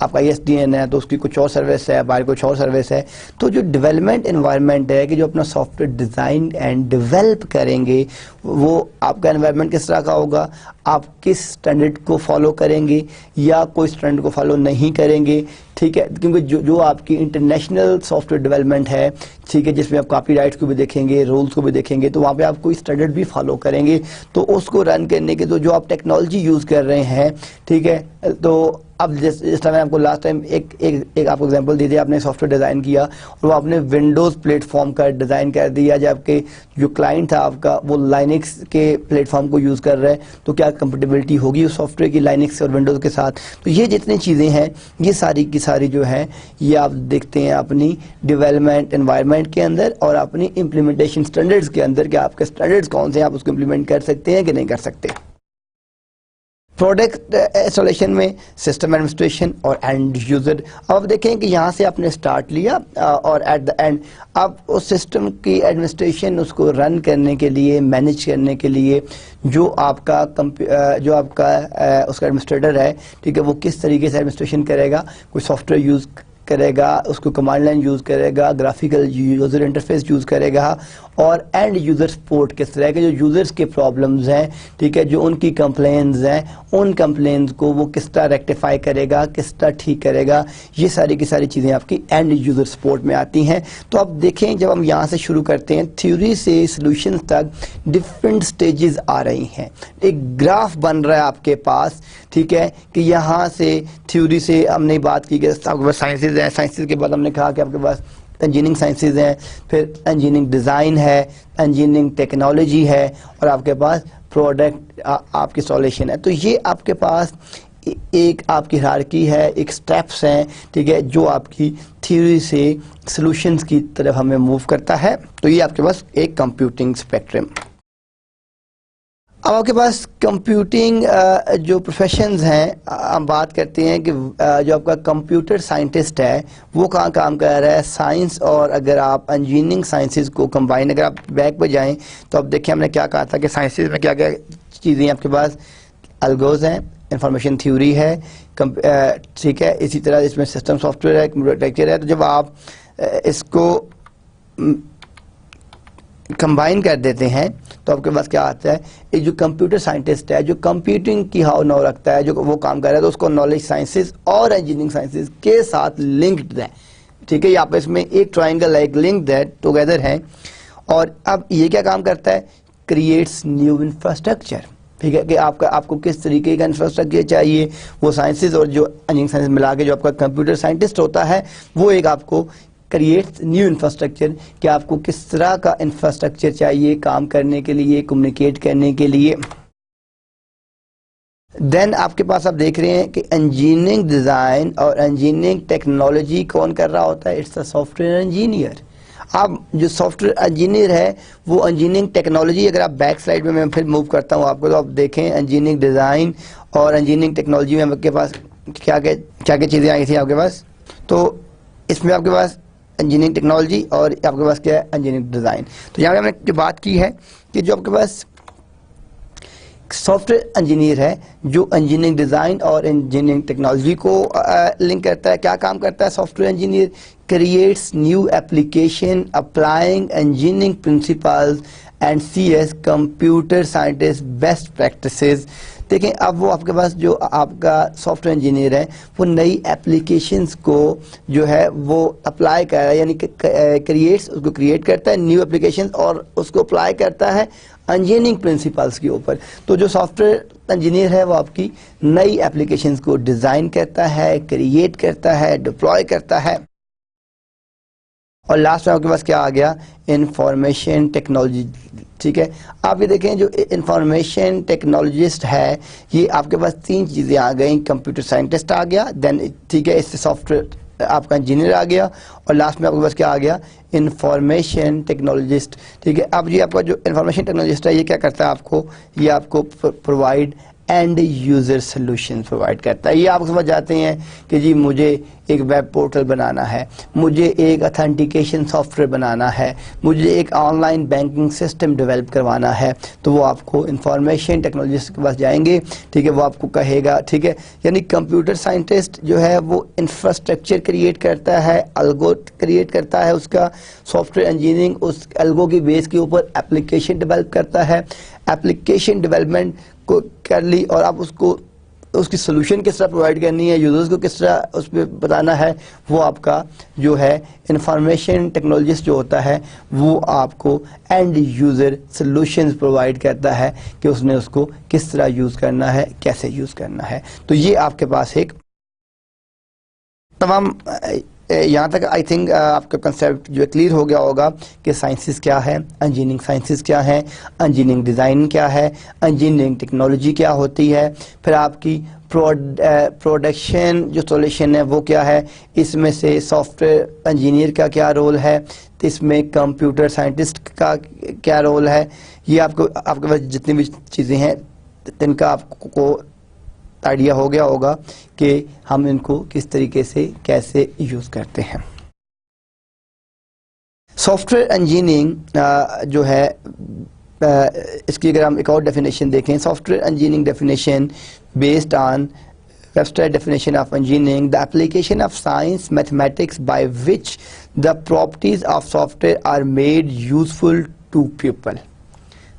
آپ کا ISDN ہے تو اس کی کچھ اور سروس ہے, باہر کچھ اور سروس ہے. تو جو ڈیولپمنٹ انوائرمنٹ ہے کہ جو اپنا soft where design and develop کریں گے, وہ آپ کا انوائرمنٹ کس طرح کا ہوگا, آپ کس اسٹینڈرڈ کو فالو کریں گے یا کوئی اسٹینڈرڈ کو فالو نہیں کریں گے. ٹھیک ہے, کیونکہ جو آپ کی انٹرنیشنل سافٹ ویئر ڈیولپمنٹ ہے, ٹھیک ہے, جس میں آپ کاپی رائٹس کو بھی دیکھیں گے, رولس کو بھی دیکھیں گے, تو وہاں پہ آپ کوئی اسٹینڈرڈ بھی فالو کریں گے. تو اس کو رن کرنے کے تو جو آپ ٹیکنالوجی یوز کر رہے ہیں, ٹھیک ہے, تو اب جس طرح میں آپ کو لاسٹ ٹائم ایک آپ کو ایگزامپل دی تھی, آپ نے سافٹ ویئر ڈیزائن کیا اور وہ آپ نے ونڈوز پلیٹ فارم کا ڈیزائن کر دیا, جبکہ جو کلائنٹ تھا آپ کا وہ لائنکس کے پلیٹ فارم کو یوز کر رہا ہے, تو کیا کمپیٹیبلٹی ہوگی اس سافٹ ویئر کی لائنکس اور ونڈوز کے ساتھ. تو یہ جتنی چیزیں ہیں یہ ساری کی ساری جو ہے یہ آپ دیکھتے ہیں اپنی ڈیولپمنٹ انوائرمنٹ کے اندر اور اپنی امپلیمنٹیشن اسٹینڈرڈز کے اندر کہ آپ کے اسٹینڈرڈز کون سے ہیں, آپ اس کو امپلیمنٹ کر سکتے ہیں کہ نہیں کر سکتے. پروڈکٹ انسٹالیشن میں سسٹم ایڈمنسٹریشن اور اینڈ یوزر. اب آپ دیکھیں کہ یہاں سے آپ نے اسٹارٹ لیا اور ایٹ دا اینڈ اب اس سسٹم کی ایڈمنسٹریشن, اس کو رن کرنے کے لیے, مینیج کرنے کے لیے جو آپ کا اس کا ایڈمنسٹریٹر ہے, ٹھیک ہے, وہ کس طریقے سے ایڈمنسٹریشن کرے گا. کوئی سافٹ ویئر یوز کرے گا, اس کو کمانڈ لائن یوز کرے گا, گرافیکل یوزر انٹرفیس یوز کرے گا, اور اینڈ یوزر سپورٹ کس طرح کے جو یوزرز کے پرابلمز ہیں, ٹھیک ہے, جو ان کی کمپلینز ہیں, ان کمپلینز کو وہ کس طرح ریکٹیفائی کرے گا, کس طرح ٹھیک کرے گا. یہ ساری کی ساری چیزیں آپ کی اینڈ یوزر سپورٹ میں آتی ہیں. تو اب دیکھیں جب ہم یہاں سے شروع کرتے ہیں تھیوری سے سلوشنز تک ڈفرینٹ سٹیجز آ رہی ہیں. ایک گراف بن رہا ہے آپ کے پاس, ٹھیک ہے, کہ یہاں سے تھیوری سے ہم نے بات کی کہ آپ کے پاس سائنسز ہیں, سائنسز کے بعد ہم نے کہا کہ آپ کے پاس انجینئرنگ سائنسز ہیں, پھر انجینئرنگ ڈیزائن ہے, انجینئرنگ ٹیکنالوجی ہے, اور آپ کے پاس پروڈکٹ آپ کی سولوشن ہے. تو یہ آپ کے پاس ایک آپ کی ہیرارکی ہے, ایک سٹیپس ہیں, ٹھیک ہے, جو آپ کی تھیوری سے سلوشنز کی طرف ہمیں موو کرتا ہے. تو یہ آپ کے پاس ایک کمپیوٹنگ اسپیکٹرم. اب آپ کے پاس کمپیوٹنگ جو پروفیشنز ہیں, ہم بات کرتے ہیں کہ جو آپ کا کمپیوٹر سائنٹسٹ ہے وہ کہاں کام کر رہا ہے, سائنس, اور اگر آپ انجینئرنگ سائنسز کو کمبائن, اگر آپ بیک پہ جائیں تو آپ دیکھیں ہم نے کیا کہا تھا کہ سائنسز میں کیا کیا چیزیں آپ کے پاس الگوز ہیں, انفارمیشن تھیوری ہے, ٹھیک ہے, اسی طرح اس میں سسٹم سافٹ ویئر ہے, کمپیوٹر آرکیٹیکچر ہے. تو جب آپ اس کو کمبائن کر دیتے ہیں تو آپ کے پاس کیا آتا ہے, ایک جو کمپیوٹر سائنٹسٹ ہے جو کمپیوٹنگ کی ہاؤ نو رکھتا ہے, جو وہ کام کر رہا ہے, تو اس کو نالج سائنسز اور انجینئرنگ سائنسز کے ساتھ لنکڈ ہے. ٹھیک ہے, یہ آپس میں ایک ٹرائنگل ہے, ایک لنکڈ ہے, ٹوگیدر ہیں. اور اب یہ کیا کام کرتا ہے, کریٹس نیو انفراسٹرکچر. ٹھیک ہے, کہ آپ کو کس طریقے کا انفراسٹرکچر چاہیے, وہ سائنسز اور جو انجینئرنگ سائنسز ملا کے جو آپ کا کمپیوٹر سائنٹسٹ ہوتا ہے وہ ایک آپ کو کریٹس نیو انفراسٹرکچر, کہ آپ کو کس طرح کا انفراسٹرکچر چاہیے کام کرنے کے لیے, کمیونیکیٹ کرنے کے لیے. دین آپ کے پاس آپ دیکھ رہے ہیں کہ انجینئرنگ ڈیزائن اور انجینئرنگ ٹیکنالوجی کون کر رہا ہوتا ہے, it's a software engineer. اب جو سافٹ ویئر انجینئر ہے وہ انجینئرنگ ٹیکنالوجی, اگر آپ بیک سلائڈ میں پھر موو کرتا ہوں آپ کو, تو آپ دیکھیں انجینئرنگ ڈیزائن اور انجینئرنگ ٹیکنالوجی میں آپ کے پاس کیا کیا چیزیں آئی تھیں آپ کے پاس. تو اس میں آپ کے پاس انجینئرنگ ٹیکنالوجی اور آپ کے پاس کیا ہے, انجینئرنگ ڈیزائن. تو یہاں پہ ہم نے جو بات کی ہے کہ جو آپ کے پاس سافٹ ویئر انجینئر ہے جو انجینئرنگ ڈیزائن اور انجینئرنگ ٹیکنالوجی کو لنک کرتا ہے, کیا کام کرتا ہے software engineer, creates new application applying engineering principles and C S computer scientist best practices. دیکھیں اب وہ آپ کے پاس جو آپ کا سافٹ ویئر انجینئر ہے وہ نئی اپلیکیشنز کو جو ہے وہ اپلائی کر رہا ہے, یعنی کہ کریٹس, اس کو کریٹ کرتا ہے نیو اپلیکیشنز اور اس کو اپلائی کرتا ہے انجینئرنگ پرنسپلز کے اوپر. تو جو سافٹ ویئر انجینئر ہے وہ آپ کی نئی اپلیکیشنز کو ڈیزائن کرتا ہے, کریٹ کرتا ہے, ڈپلوائے کرتا ہے. اور لاسٹ میں آپ کے پاس کیا آ گیا, انفارمیشن ٹیکنالوجی. ٹھیک ہے, آپ یہ دیکھیں جو انفارمیشن ٹیکنالوجسٹ ہے یہ آپ کے پاس تین چیزیں آ گئیں, کمپیوٹر سائنٹسٹ آ گیا, دین ٹھیک ہے اس سے سافٹ ویئر آپ کا انجینئر آ گیا, اور لاسٹ میں آپ کے پاس کیا آ گیا, انفارمیشن ٹیکنالوجسٹ. ٹھیک ہے, اب یہ آپ کا جو انفارمیشن ٹیکنالوجسٹ ہے یہ کیا کرتا ہے, آپ کو یہ آپ کو provide and user solution provide کرتا ہے. یہ آپ سمجھ جاتے ہیں کہ جی مجھے ایک ویب پورٹل بنانا ہے, مجھے ایک اتھینٹیکیشن سافٹ ویئر بنانا ہے, مجھے ایک on line banking system develop کروانا ہے, تو وہ آپ کو انفارمیشن ٹیکنالوجسٹ کے پاس جائیں گے. ٹھیک ہے, وہ آپ کو کہے گا. ٹھیک ہے, یعنی کمپیوٹر سائنٹسٹ جو ہے وہ انفراسٹرکچر کریٹ کرتا ہے, الگو کریٹ کرتا ہے اس کا, سافٹ ویئر انجینئرنگ اس الگو کی بیس کے اوپر اپلیکیشن ڈیولپ کرتا ہے. ایپلیکیشن ڈیولپمنٹ کو کر لی اور اب اس کی سولوشن کس طرح پرووائڈ کرنی ہے, یوزرز کو کس طرح اس پہ بتانا ہے, وہ آپ کا جو ہے انفارمیشن ٹیکنالوجسٹ جو ہوتا ہے وہ آپ کو اینڈ یوزر سولوشنز پرووائڈ کرتا ہے کہ اس نے اس کو کس طرح یوز کرنا ہے, کیسے یوز کرنا ہے. تو یہ آپ کے پاس ایک تمام یہاں تک آئی تھنک آپ کا کنسیپٹ جو کلیئر ہو گیا ہوگا کہ سائنسز کیا ہے, انجینئرنگ سائنسز کیا ہے, انجینئرنگ ڈیزائن کیا ہے, انجینئرنگ ٹیکنالوجی کیا ہوتی ہے, پھر آپ کی پروڈکشن جو سولوشن ہے وہ کیا ہے, اس میں سے سافٹ ویئر انجینئر کا کیا رول ہے, اس میں کمپیوٹر سائنٹسٹ کا کیا رول ہے. یہ آپ کے پاس جتنی بھی چیزیں ہیں ان کا آپ کو آئیڈیا ہو گیا ہوگا کہ ہم ان کو کس طریقے سے کیسے یوز کرتے ہیں. سافٹ ویئر انجینئرنگ جو ہے اس کی اگر ہم ایک اور ڈیفینیشن دیکھیں, software engineering definition based on Webster definition of engineering, the application of science, mathematics by which the properties of software are made useful to people.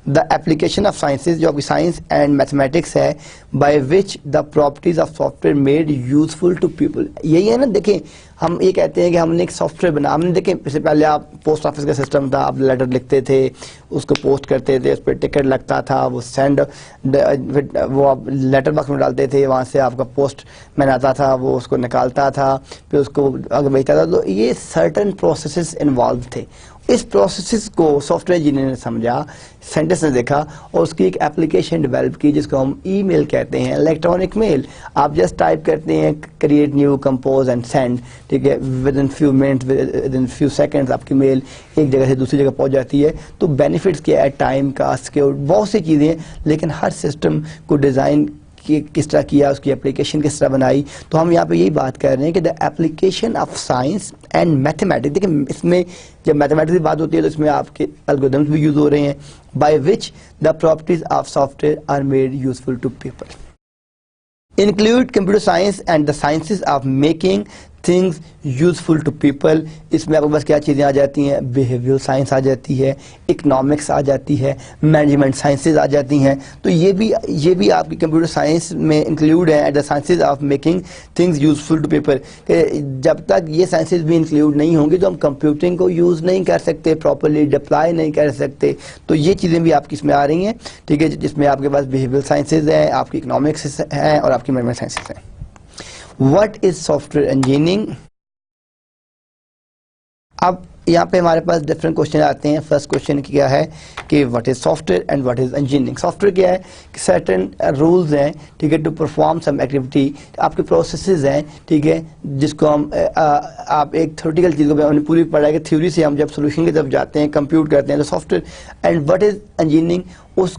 The application of sciences جو science and mathematics ہے by which the properties of software made useful to people. یہی ہے نا, دیکھیں ہم یہ کہتے ہیں کہ ہم نے ایک سافٹ ویئر بنا, ہم نے دیکھیں اس سے پہلے آپ پوسٹ آفس کا سسٹم تھا, آپ لیٹر لکھتے تھے, اس کو پوسٹ کرتے تھے, اس پہ ٹکٹ لگتا تھا, وہ سینڈ وہ آپ لیٹر باکس میں ڈالتے تھے, وہاں سے آپ کا پوسٹ مین آتا تھا, وہ اس کو نکالتا تھا, پھر اس کو آگے بھیجتا تھا. تو یہ سرٹن پروسیسز انوالو تھے. اس پروسیسز کو سافٹ ویئر انجینئر نے سمجھا, سائنٹسٹ نے دیکھا اور اس کی ایک اپلیکیشن ڈیولپ کی جس کو ہم ای میل کہتے ہیں, الیکٹرانک میل. آپ جسٹ ٹائپ کرتے ہیں create new compose and send, ٹھیک ہے, with in few minute with in few seconds آپ کی میل ایک جگہ سے دوسری جگہ پہنچ جاتی ہے. تو بینیفٹس کیا ہے, ٹائم کا, سیکیور, بہت سی چیزیں ہیں, لیکن ہر سسٹم کو ڈیزائن کس طرح کیا, اس کی اپلیکیشن کس طرح بنائی. تو ہم یہاں پہ یہی بات کر رہے ہیں کہ the application of science and mathematics. دیکھیں اس میں جب میتھمیٹکس کی بات ہوتی ہے تو اس میں آپ کے الگورتھمز بھی یوز ہو رہے ہیں, by which the properties of software are made useful to people. Include computer science and the sciences of making things useful to people. اس میں آپ کے پاس کیا چیزیں آ جاتی ہیں, بیہیویئر سائنس آ جاتی ہے, اکنامکس آ جاتی ہے, مینجمنٹ سائنسز آ جاتی ہیں. تو یہ بھی آپ کی کمپیوٹر سائنس میں انکلوڈ ہیں, the sciences of making things useful to people. کہ جب تک یہ سائنسز بھی انکلوڈ نہیں ہوں گی تو ہم کمپیوٹنگ کو یوز نہیں کر سکتے, پراپرلی ڈپلائی نہیں کر سکتے. تو یہ چیزیں بھی آپ کی اس میں آ رہی ہیں, ٹھیک ہے, جس میں آپ کے پاس بیہیویئر سائنسز ہیں, آپ کی اکنامکس ہیں اور آپ کی مینجمنٹ سائنسز ہیں. What is software engineering? اب یہاں پہ ہمارے پاس ڈفرینٹ کوشچن آتے ہیں. فرسٹ کوشچن کیا ہے کہ what is soft where and what is engineering. Soft where کیا ہے کہ سرٹن رولز ہیں, ٹھیک ہے, ٹو پرفارم سم ایکٹیویٹی. آپ کے پروسیسز ہیں, ٹھیک ہے, جس کو ہم آپ ایک تھیوریٹیکل چیز کو ہم نے پوری پڑھا ہے کہ تھیوری سے ہم جب سولوشن کی طرف جاتے ہیں, کمپیوٹ کرتے ہیں, تو software. And what is engineering, اس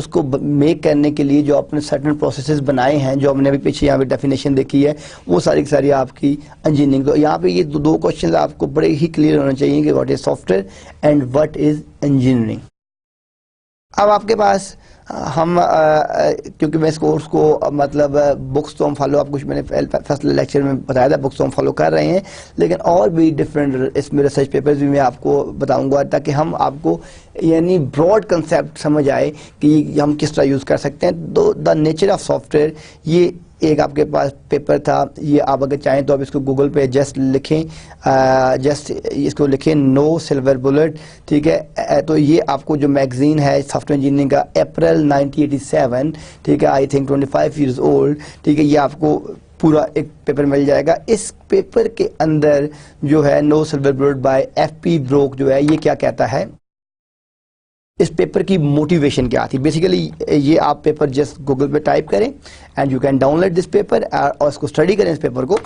کو میک کرنے کے لیے جو آپ نے سرٹن پروسیسز بنائے ہیں, جو ہم نے ابھی پیچھے یہاں پہ ڈیفینیشن دیکھی ہے, وہ ساری کی ساری آپ کی انجینئرنگ. تو یہاں پہ یہ دو کوشچنز آپ کو بڑے ہی کلیئر ہونا چاہیے کہ what is soft where and what is engineering. اب آپ کے پاس ہم کیونکہ میں اس کورس کو مطلب بکس تو ہم فالو, آپ کچھ میں نے فرسٹ لیکچر میں بتایا تھا, بکس تو ہم فالو کر رہے ہیں, لیکن اور بھی ڈفرینٹ اس میں ریسرچ پیپرز بھی میں آپ کو بتاؤں گا تاکہ ہم آپ کو یعنی براڈ کنسیپٹ سمجھ آئے کہ ہم کس طرح یوز کر سکتے ہیں. تو دا نیچر آف سافٹ ویئر, یہ ایک آپ کے پاس پیپر تھا, یہ آپ اگر چاہیں تو آپ اس کو گوگل پہ جسٹ لکھیں, جسٹ اس کو لکھیں نو سلور بلٹ, ٹھیک ہے. تو یہ آپ کو جو میگزین ہے سافٹ ویئر انجینئرنگ کا, اپریل 1987, ٹھیک ہے, آئی تھنک 25 ایئرز اولڈ, ٹھیک ہے, یہ آپ کو پورا ایک پیپر مل جائے گا. اس پیپر کے اندر جو ہے no silver bullet by F P Brook جو ہے, یہ کیا کہتا ہے, اس پیپر کی موٹیویشن کیا تھی. بیسیکلی یہ آپ پیپر جسٹ گوگل پہ ٹائپ کریں and you can download this paper اور اس کو اسٹڈی کریں. اس پیپر کو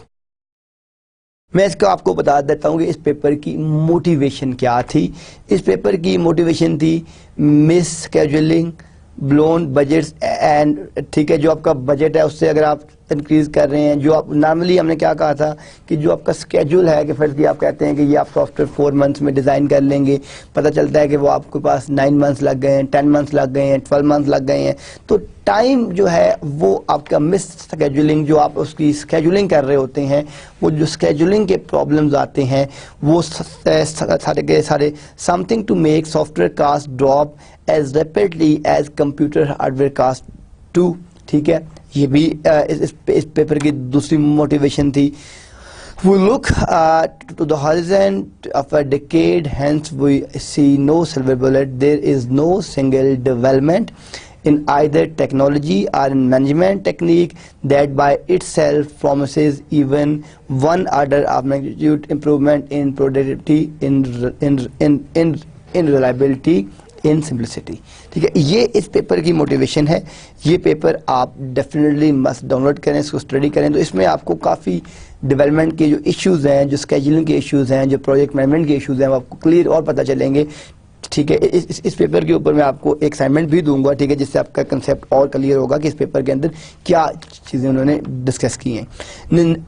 میں اس کو آپ کو بتا دیتا ہوں کہ اس پیپر کی موٹیویشن کیا تھی. اس پیپر کی موٹیویشن تھی مس اسکیجولنگ بلون بجٹس اینڈ, ٹھیک ہے, جو آپ کا بجٹ ہے اس سے اگر آپ انکریز کر رہے ہیں, جو آپ نارملی ہم نے کیا کہا تھا کہ جو آپ کا اسکیجول ہے, کہ فرض کی آپ کہتے ہیں کہ یہ آپ سافٹ ویئر 4 months میں ڈیزائن کر لیں گے, پتہ چلتا ہے کہ وہ آپ کے پاس 9 months لگ گئے ہیں, 10 months لگ گئے ہیں, 12 months لگ گئے ہیں. تو ٹائم جو ہے وہ آپ کا مس اسکیجولنگ, جو آپ اس کی اسکیجولنگ کر رہے ہوتے ہیں, وہ جو اسکیجولنگ کے پرابلمز آتے ہیں وہ سارے کے سارے something to make software cost drop as rapidly as computer hardware cost too. ٹھیک ہے, یہ بھی اس پیپر کی دوسری موٹیویشن تھی. We look to the horizon of a decade, hence we see no silver bullet. There is no single development in either technology or in management technique that by itself promises even one order of magnitude improvement in productivity, in reliability, in simplicity. ٹھیک ہے, یہ اس paper کی motivation ہے. یہ paper آپ definitely must down load کریں, اس کو study کریں. تو اس میں آپ کو کافی ڈیولپمنٹ کے جو ایشوز ہیں, جو اسکیجولنگ کے ایشوز ہیں, جو پروجیکٹ مینجمنٹ کے ایشوز ہیں, وہ آپ کو کلیئر اور پتہ چلیں گے. ٹھیک ہے, اس پیپر کے اوپر میں آپ کو ایک اسائنمنٹ بھی دوں گا. ٹھیک ہے, جس سے آپ کا کنسیپٹ اور کلیئر ہوگا کہ اس پیپر کے اندر کیا چیزیں انہوں نے ڈسکس کی ہیں.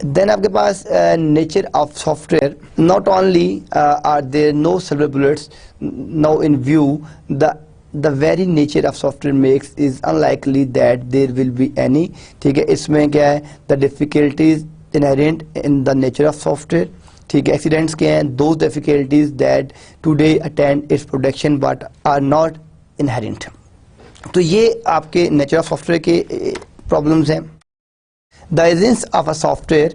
دین آپ کے پاس nature of software. Not only are there no silver bullets now in view, the very nature of software makes is unlikely that there will be any. ٹھیک ہے, اس میں کیا ہے, the difficulties inherent in the nature of software. ٹھیک ہے, accidents کیا ہیں, those difficulties that today attend its production but are not inherent. تو یہ آپ کے نیچر آف سافٹ ویئر کے پرابلمس ہیں. the essence of a software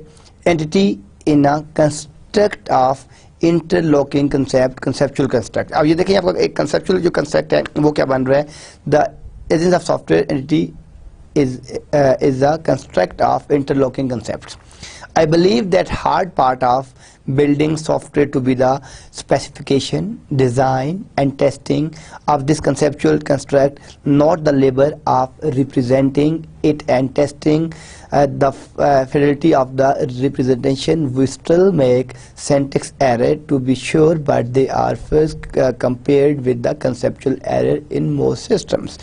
entity in a construct of interlocking conceptual construct. اب یہ دیکھیں آپ کا ایک کنسیپچل جو کنسٹرکٹ ہے وہ کیا بن رہا ہے, the essence of software entity is a construct of interlocking concepts. I believe that hard part of building software to be the specification, design and testing of this conceptual construct, not the labor of representing it and testing the fidelity of the representation. We still make syntax error to be sure, but they are first compared with the conceptual error in most systems.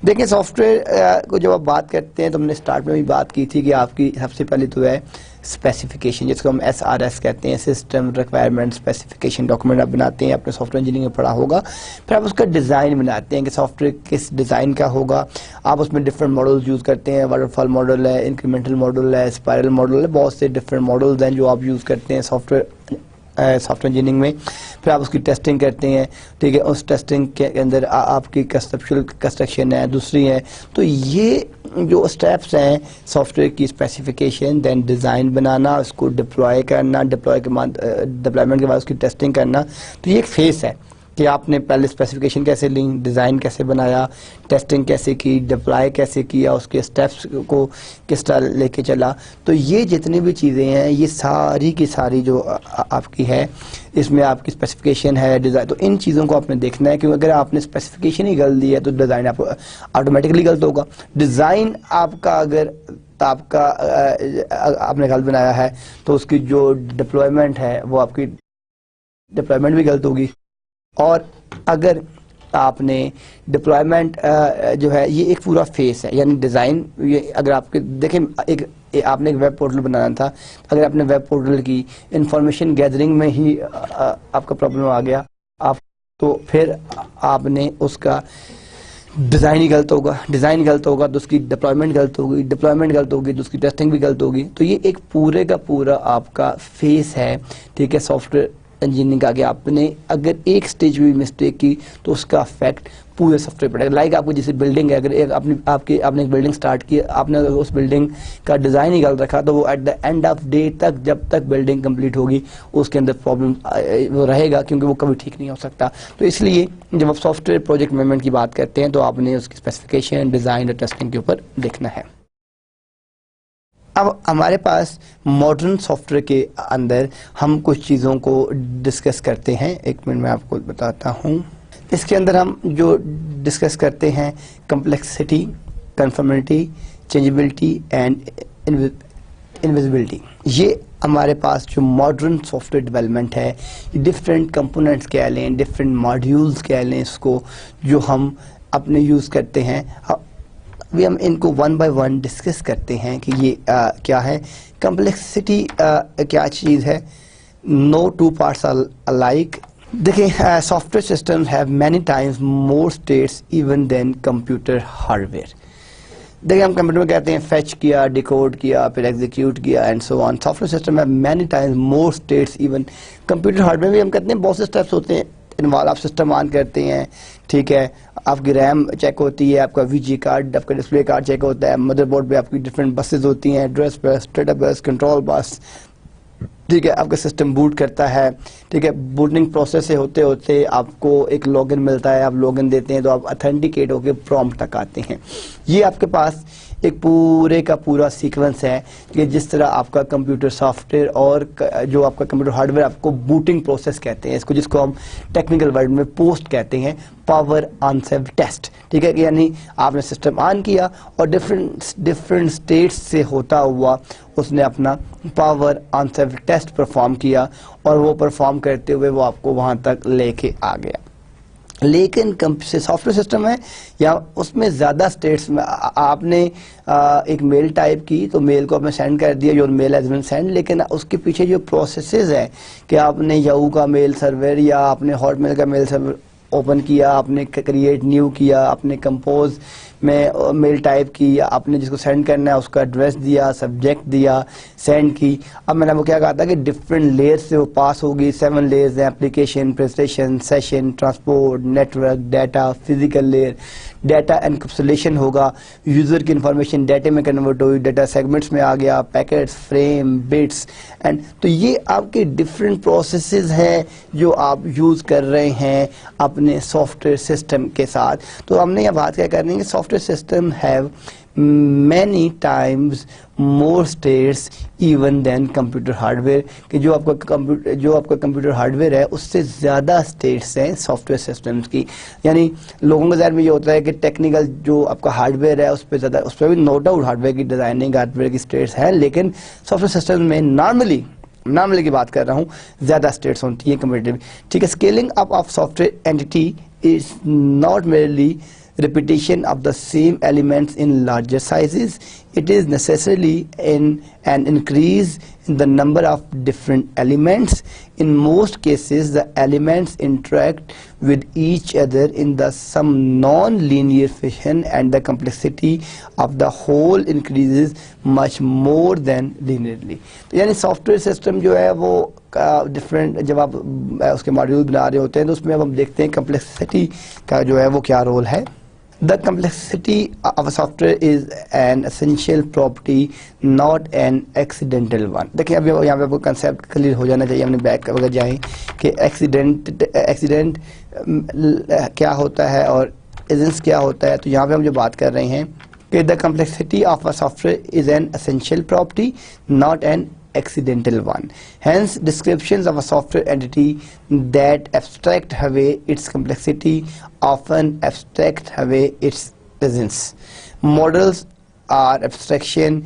دیکھیں software کو جب آپ بات کرتے ہیں تو ہم نے اسٹارٹ میں بھی بات کی تھی کہ آپ کی سب سے پہلے تو ہے اسپیسیفکیشن, جس کو ہم SRS کہتے ہیں, سسٹم ریکوائرمنٹ اسپیسیفکیشن ڈاکومنٹ آپ بناتے ہیں, آپ نے سافٹ ویئر انجینئرنگ میں پڑھا ہوگا. پھر آپ اس کا ڈیزائن بناتے ہیں کہ سافٹ ویئر کس ڈیزائن کا ہوگا. آپ اس میں ڈفرینٹ ماڈلز یوز کرتے ہیں, واٹر فال ماڈل ہے, انکریمنٹل ماڈل ہے, اسپائرل ماڈل ہے, بہت سے ڈفرینٹ ماڈلز ہیں جو آپ یوز کرتے ہیں سافٹ ویئر انجینئرنگ میں. پھر آپ اس کی ٹیسٹنگ کرتے ہیں. ٹھیک ہے, اس ٹیسٹنگ کے اندر آپ کی کنسیپچل کنسٹرکشن ہے, دوسری ہے. تو یہ جو اسٹیپس ہیں سافٹ ویئر کی, اسپیسیفکیشن, دین ڈیزائن بنانا, اس کو ڈپلوائے کرنا, ڈپلائمنٹ کے بعد اس کی ٹیسٹنگ کرنا. تو یہ ایک فیس ہے کہ آپ نے پہلے اسپیسیفکیشن کیسے لیں, ڈیزائن کیسے بنایا, ٹیسٹنگ کیسے کی, ڈپلائی کیسے کیا, اس کے اسٹیپس کو کس طرح لے کے چلا. تو یہ جتنی بھی چیزیں ہیں یہ ساری کی ساری جو آپ کی ہے, اس میں آپ کی اسپیسیفکیشن ہے, ڈیزائن, تو ان چیزوں کو آپ نے دیکھنا ہے. کیونکہ اگر آپ نے اسپیسیفکیشن ہی غلط دی ہے تو ڈیزائن آپ آٹومیٹکلی غلط ہوگا. ڈیزائن آپ کا اگر آپ نے غلط بنایا ہے تو اس کی جو ڈپلوائمنٹ ہے وہ آپ کی ڈپلوائمنٹ بھی غلط ہوگی. اور اگر آپ نے ڈپلائمنٹ جو ہے, یہ ایک پورا فیس ہے, یعنی ڈیزائن. یہ اگر آپ کے دیکھیں آپ نے ایک ویب پورٹل بنانا تھا, اگر آپ نے ویب پورٹل کی انفارمیشن گیدرنگ میں ہی آپ کا پرابلم آ گیا, تو پھر آپ نے اس کا ڈیزائن ہی غلط ہوگا. ڈیزائن غلط ہوگا تو اس کی ڈپلائمنٹ غلط ہوگی, ڈپلائمنٹ غلط ہوگی تو اس کی ٹیسٹنگ بھی غلط ہوگی. تو یہ ایک پورے کا پورا آپ کا فیس ہے. ٹھیک ہے, سافٹ ویئر انجینئرنگ کا, کہ آپ نے اگر ایک سٹیج بھی مسٹیک کی تو اس کا افیکٹ پورے سافٹ ویئر پڑے گا. لائک آپ کو جیسے بلڈنگ ہے, اگر آپ نے ایک بلڈنگ سٹارٹ کی, آپ نے اس بلڈنگ کا ڈیزائن ہی غلط رکھا تو وہ at the end of day تک, جب تک بلڈنگ کمپلیٹ ہوگی, اس کے اندر پرابلم وہ رہے گا, کیونکہ وہ کبھی ٹھیک نہیں ہو سکتا. تو اس لیے جب آپ سافٹ ویئر پروجیکٹ مینجمنٹ کی بات کرتے ہیں تو آپ نے اس کی اسپیسیفکیشن, ڈیزائن اور ٹیسٹنگ کے اوپر دیکھنا ہے. اب ہمارے پاس ماڈرن سافٹ ویئر کے اندر ہم کچھ چیزوں کو ڈسکس کرتے ہیں. ایک منٹ میں آپ کو بتاتا ہوں. اس کے اندر ہم جو ڈسکس کرتے ہیں complexity, conformity, changeability and invisibility. یہ ہمارے پاس جو ماڈرن سافٹ ویئر ڈیولپمنٹ ہے, ڈفرینٹ کمپوننٹس کہہ لیں, ڈفرینٹ ماڈیولز کہہ لیں اس کو, جو ہم اپنے یوز کرتے ہیں. ہم ان کو ون بائی ون ڈسکس کرتے ہیں کہ یہ کیا ہے. کمپلیکسٹی کیا چیز ہے. No two parts are alike. دیکھیں, software system have many times more states even than computer hardware. دیکھیں, ہم کمپیوٹر میں کہتے ہیں فیچ کیا, ڈیکوڈ کیا, پھر ایگزیکیوٹ کیا and so on. Software system have many times more states even. Computer hardware بھی ہم کہتے ہیں بہت سے اسٹیپس ہوتے ہیں, انوالو، آپ سسٹم آن کرتے ہیں، ٹھیک ہے، آپ کی ریم چیک ہوتی ہے، آپ کا وی جی کارڈ، آپ کا ڈسپلے کارڈ چیک ہوتا ہے، مدر بورڈ پہ آپ کی ڈفرینٹ بسز ہوتی ہیں، ایڈریس بس، ڈیٹا بس، کنٹرول بس، ٹھیک ہے، آپ کا سسٹم بوٹ کرتا ہے، ٹھیک ہے، بوٹنگ پروسیس سے ہوتے ہوتے آپ کو ایک لاگ ان ملتا ہے، آپ لاگ ان دیتے ہیں تو آپ اتھینٹیکیٹ ہو کے پرومپٹ تک آتے ہیں. یہ آپ کے پاس ایک پورے کا پورا سیکوینس ہے کہ جس طرح آپ کا کمپیوٹر سافٹ ویئر اور جو آپ کا کمپیوٹر ہارڈ ویئر، آپ کو بوٹنگ پروسیس کہتے ہیں اس کو، جس کو ہم ٹیکنیکل ورڈ میں پوسٹ کہتے ہیں، پاور آن سیو ٹیسٹ. ٹھیک ہے، یعنی آپ نے سسٹم آن کیا اور ڈفرینٹ اسٹیٹس سے ہوتا ہوا اس نے اپنا power on save test perform کیا اور وہ پرفارم کرتے ہوئے وہ آپ کو وہاں تک لے کے آ گیا. لیکن سافٹ ویئر سسٹم ہے یا اس میں زیادہ اسٹیٹس میں آپ نے ایک میل ٹائپ کی تو میل کو آپ نے سینڈ کر دیا، your mail has been send, لیکن اس کے پیچھے جو پروسیسز ہیں کہ آپ نے یاہو کا میل سرور یا آپ نے ہاٹ میل کا میل سرور اوپن کیا، آپ نے کریٹ نیو کیا، آپ نے کمپوز میں میل ٹائپ کی، آپ نے جس کو سینڈ کرنا ہے اس کا ایڈریس دیا، سبجیکٹ دیا، سینڈ کی. اب میں نے وہ کیا کہا تھا کہ ڈفرینٹ لیئر سے وہ پاس ہوگی، 7 لیئرز ہیں، application, presentation, session, transport, network, data, physical layer, data encapsulation ہوگا، یوزر کی انفارمیشن ڈیٹا میں کنورٹ ہوئی، ڈیٹا سیگمنٹس میں آ گیا، پیکٹس، فریم، بٹس، اینڈ تو یہ آپ کے ڈفرینٹ پروسیسز ہیں جو آپ یوز کر رہے ہیں اپنے سافٹ ویئر سسٹم کے ساتھ. تو ہم نے یہ بات کیا کرنی ہے کہ software system have many times more states even than computer hardware، کہ جو آپ کا کمپیوٹر ہارڈ ویئر ہے اس سے زیادہ اسٹیٹس ہیں سافٹ ویئر سسٹمز کی. یعنی لوگوں کے ذہن میں یہ ہوتا ہے کہ ٹیکنیکل جو آپ کا ہارڈ ویئر ہے اس پہ زیادہ، اس پہ بھی نو ڈاؤٹ ہارڈ ویئر کی ڈیزائننگ، ہارڈ ویئر کی اسٹیٹس ہیں، لیکن سافٹ ویئر سسٹم میں نارملی کی بات کر رہا ہوں زیادہ اسٹیٹس ہوتی ہیں کمپیٹیٹلی. ٹھیک ہے، scaling up of software entity is not merely repetition of the same elements in larger sizes. It is necessarily an increase in the number of different elements. In most cases, the elements interact with each other in some non-linear fashion, and the complexity of the whole increases much more than linearly. یعنی soft where system جو ہے وہ different, جب آپ اس کے module بنا رہے ہوتے ہیں تو اس میں اب ہم دیکھتے ہیں کمپلیکسٹی کا جو ہے وہ کیا رول ہے. The complexity of a software is an essential property, not an accidental one. دیکھیں اب یہاں پہ آپ کو کنسیپٹ کلیئر ہو جانا چاہیے. ہم نے بیک اگر جائیں کہ ایکسیڈنٹ کیا ہوتا ہے اور ایجنٹس کیا ہوتا ہے، تو یہاں پہ ہم جو بات کر رہے ہیں کہ the complexity of a software is an essential property, not an accidental one. Hence, descriptions of a software entity that abstract away its complexity often abstract away its presence. Models are abstraction,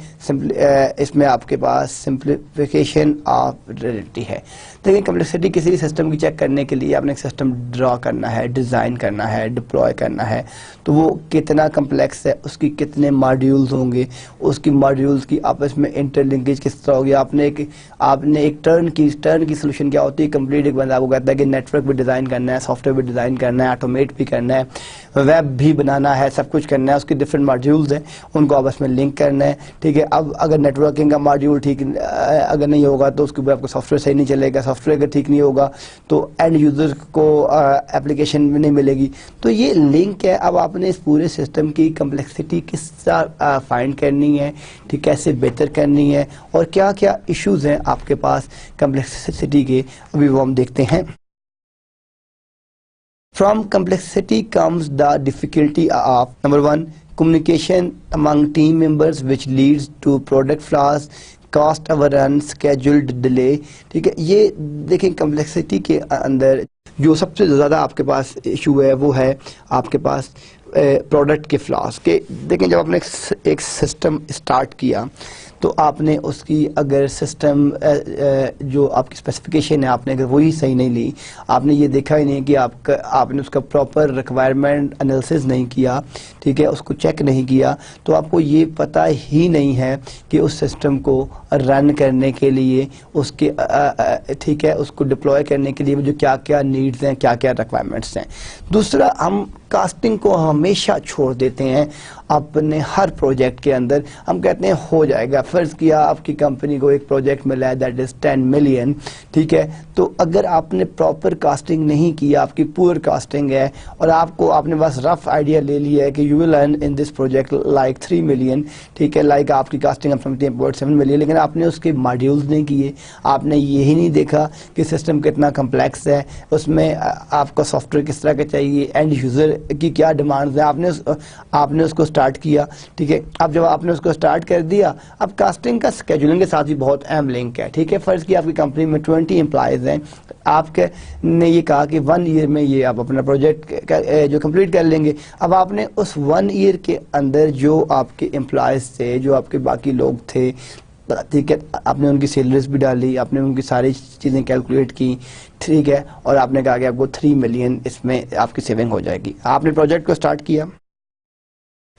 اس میں آپ کے پاس simplification of reality ہے. دیکھیں complexity کسی بھی system کی check کرنے کے لیے آپ نے ایک سسٹم ڈرا کرنا ہے، ڈیزائن کرنا ہے، ڈپلوائے کرنا ہے، تو وہ کتنا کمپلیکس ہے، اس کی کتنے ماڈیولز ہوں گے، اس کی ماڈیولز کی آپس میں انٹر لنکیج کس طرح ہوگی. آپ نے ایک ٹرن کی سولوشن کیا ہوتی ہے کمپلیٹ. ایک بندہ آپ کو کہتا ہے کہ نیٹ ورک بھی ڈیزائن کرنا ہے، سافٹ ویئر بھی ڈیزائن کرنا ہے، آٹومیٹ بھی کرنا ہے، ویب بھی بنانا ہے، سب کچھ کرنا ہے. اس کی ڈفرینٹ ماڈیولز ہیں، ان کو آپس میں لنک کرنا ہے. ٹھیک ہے، اب اگر نیٹ ورکنگ کا ماڈیول ٹھیک اگر نہیں ہوگا تو اس کے اوپر آپ کو سافٹ ویئر صحیح نہیں چلے گا. سافٹ ویئر اگر ٹھیک نہیں ہوگا تو اینڈ یوزر کو اپلیکیشن میں نہیں ملے گی. تو یہ لنک ہے. اب آپ نے اس پورے سسٹم کی کمپلیکسٹی کس طرح فائنڈ کرنی ہے، ٹھیک کیسے بہتر کرنی ہے، اور کیا کیا ایشوز ہیں آپ کے پاس کمپلیکسٹی کے، ابھی وہ ہم دیکھتے ہیں. From complexity comes the difficulty of number 1 communication among team members, which leads to product flaws, cost overrun, scheduled delay. ٹھیک ہے، یہ دیکھیں کمپلیکسٹی کے اندر جو سب سے زیادہ آپ کے پاس ایشو ہے وہ ہے آپ کے پاس پروڈکٹ کے فلاس کے. دیکھیں جب آپ نے ایک سسٹم اسٹارٹ کیا تو آپ نے اس کی اگر سسٹم جو آپ کی اسپیسیفکیشن ہے آپ نے اگر وہی صحیح نہیں لی، آپ نے یہ دیکھا ہی نہیں کہ آپ نے اس کا پراپر ریکوائرمنٹ انالیسس نہیں کیا، ٹھیک ہے، اس کو چیک نہیں کیا، تو آپ کو یہ پتہ ہی نہیں ہے کہ اس سسٹم کو رن کرنے کے لیے اس کے ٹھیک ہے اس کو ڈپلوائے کرنے کے لیے جو کیا کیا نیڈز ہیں، کیا کیا ریکوائرمنٹس ہیں. دوسرا، ہم کاسٹنگ کو ہمیشہ چھوڑ دیتے ہیں. اپنے ہر پروجیکٹ کے اندر ہم کہتے ہیں ہو جائے گا. فرض کیا آپ کی کمپنی کو ایک پروجیکٹ ملا ہے دیٹ از 10 ملین, ٹھیک ہے, تو اگر آپ نے پراپر کاسٹنگ نہیں کیا, آپ کی پور کاسٹنگ ہے اور آپ نے بس رف آئیڈیا لے لیا ہے کہ you will earn in this project like 3 million, ٹھیک ہے, لائک آپ کی کاسٹنگ 7 ملین, لیکن آپ نے اس کے ماڈیولز نہیں کیے, آپ نے یہی نہیں دیکھا کہ سسٹم کتنا کمپلیکس ہے, اس میں آپ کا سافٹ ویئر کس طرح کا چاہیے, اینڈ یوزر کی کیا ڈیمانڈز ہیں, آپ نے اس کو سٹارٹ کیا, ٹھیک ہے. اب جب آپ نے اس کو سٹارٹ کر دیا, اب کاسٹنگ کا اسکیجولنگ کے ساتھ بھی بہت اہم لنک ہے, ٹھیک ہے. فرض کیا آپ کی کمپنی میں 20 امپلائیز ہیں, آپ نے یہ کہا کہ 1 ایئر میں یہ آپ اپنا پروجیکٹ جو کمپلیٹ کر لیں گے. اب آپ نے اس 1 ایئر کے اندر جو آپ کے امپلائیز تھے, جو آپ کے باقی لوگ تھے, ٹھیک ہے, آپ نے ان کی سیلریز بھی ڈالی, آپ نے ان کی ساری چیزیں کیلکولیٹ کی, ٹھیک ہے, اور آپ نے کہا کہ آپ کو 3 ملین اس میں آپ کی سیونگ ہو جائے گی. آپ نے پروجیکٹ کو سٹارٹ کیا,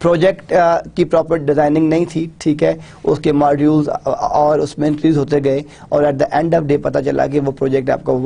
پروجیکٹ کی پراپر ڈیزائننگ نہیں تھی, ٹھیک ہے, اس کے ماڈیولز اور اس میں انکریز ہوتے گئے, اور at the end of day پتہ چلا کہ وہ پروجیکٹ آپ کو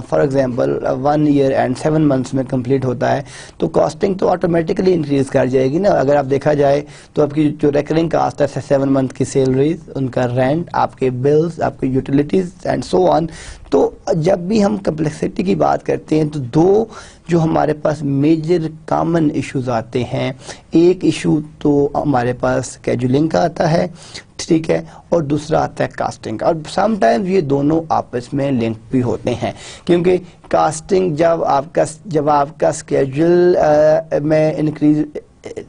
for example 1 year and 7 months میں کمپلیٹ ہوتا ہے, تو کاسٹنگ تو آٹومیٹکلی انکریز کر جائے گی نا. اگر آپ دیکھا جائے تو آپ کی جو ریکرنگ کاسٹ ہے 7 منتھ کی سیلریز, ان کا رینٹ, آپ کے بلز, آپ کی یوٹیلیٹیز اینڈ سو آن. تو جب بھی ہم کمپلیکسٹی کی بات کرتے ہیں تو دو جو ہمارے پاس میجر کامن ایشوز آتے ہیں, ایک ایشو تو ہمارے پاس اسکیجولنگ کا آتا ہے, ٹھیک ہے, اور دوسرا آتا ہے کاسٹنگ کا. اور سم ٹائمز یہ دونوں آپس میں لنک بھی ہوتے ہیں, کیونکہ کاسٹنگ جب آپ کا اسکیجول میں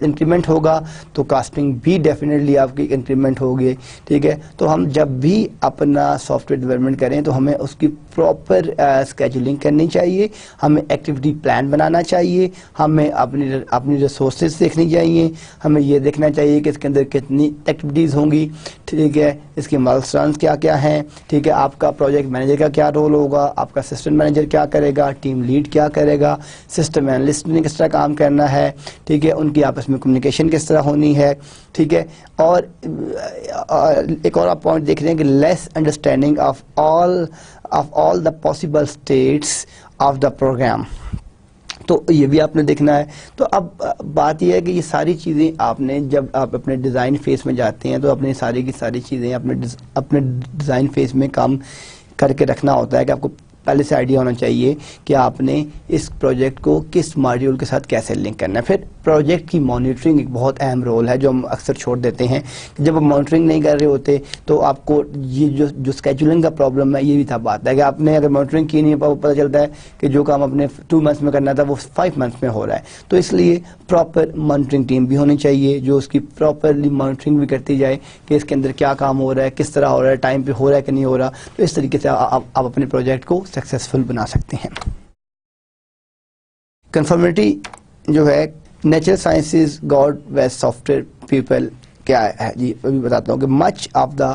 انکریمنٹ ہوگا تو کاسٹنگ بھی ڈیفینیٹلی آپ کی انکریمنٹ ہوگی, ٹھیک ہے. تو ہم جب بھی اپنا سافٹ ویئر ڈیولپمنٹ کریں تو ہمیں اس کی پراپر اسکیجولنگ کرنی چاہیے, ہمیں ایکٹیویٹی پلان بنانا چاہیے, ہمیں اپنی ریسورسز دیکھنی چاہیے, ہمیں یہ دیکھنا چاہیے کہ اس کے اندر کتنی ایکٹیویٹیز ہوں گی, ٹھیک ہے, اس کے مائلسٹونز کیا کیا ہیں, ٹھیک ہے, آپ کا پروجیکٹ مینیجر کا کیا رول ہوگا, آپ کا اسسٹنٹ مینیجر کیا کرے گا, ٹیم لیڈ کیا کرے گا, سسٹم اینالسٹ نے کس طرح کام کرنا ہے, ٹھیک ہے, ان کی آپس میں کمیونیکیشن کس طرح ہونی ہے, ٹھیک ہے. اور ایک اور آپ پوائنٹ دیکھ رہے ہیں کہ less understanding of all the possible states of the program, تو یہ بھی آپ نے دیکھنا ہے. تو اب بات یہ ہے کہ یہ ساری چیزیں آپ نے جب آپ اپنے ڈیزائن فیز میں جاتے ہیں تو اپنی ساری کی ساری چیزیں اپنے ڈیزائن فیز میں کام کر کے رکھنا ہوتا ہے, کہ آپ کو پہلے سے آئیڈیا ہونا چاہیے کہ آپ نے اس پروجیکٹ کو کس ماڈیول کے ساتھ کیسے لنک کرنا ہے. پھر پروجیکٹ کی مانیٹرنگ ایک بہت اہم رول ہے جو ہم اکثر چھوڑ دیتے ہیں, کہ جب آپ مانیٹرنگ نہیں کر رہے ہوتے تو آپ کو یہ جو اسکیجولنگ کا پرابلم ہے یہ بھی تب آتا ہے کہ آپ نے اگر مانیٹرنگ کی نہیں ہے, پتہ چلتا ہے کہ جو کام آپ نے 2 منتھس میں کرنا تھا وہ 5 منتھس میں ہو رہا ہے. تو اس لیے پراپر مانیٹرنگ ٹیم بھی ہونی چاہیے جو اس کی پراپرلی مانیٹرنگ بھی کرتی جائے کہ اس کے اندر کیا کام ہو رہا ہے, کس طرح ہو رہا ہے, ٹائم پہ ہو رہا ہے کہ نہیں ہو رہا. تو اس طریقے سے آپ اپنے پروجیکٹ کو سکسیسفل بنا سکتے ہیں. کنفرمٹی جو ہے, natural sciences God west software people کیا ہے جی, ابھی بتاتا ہوں کہ much of the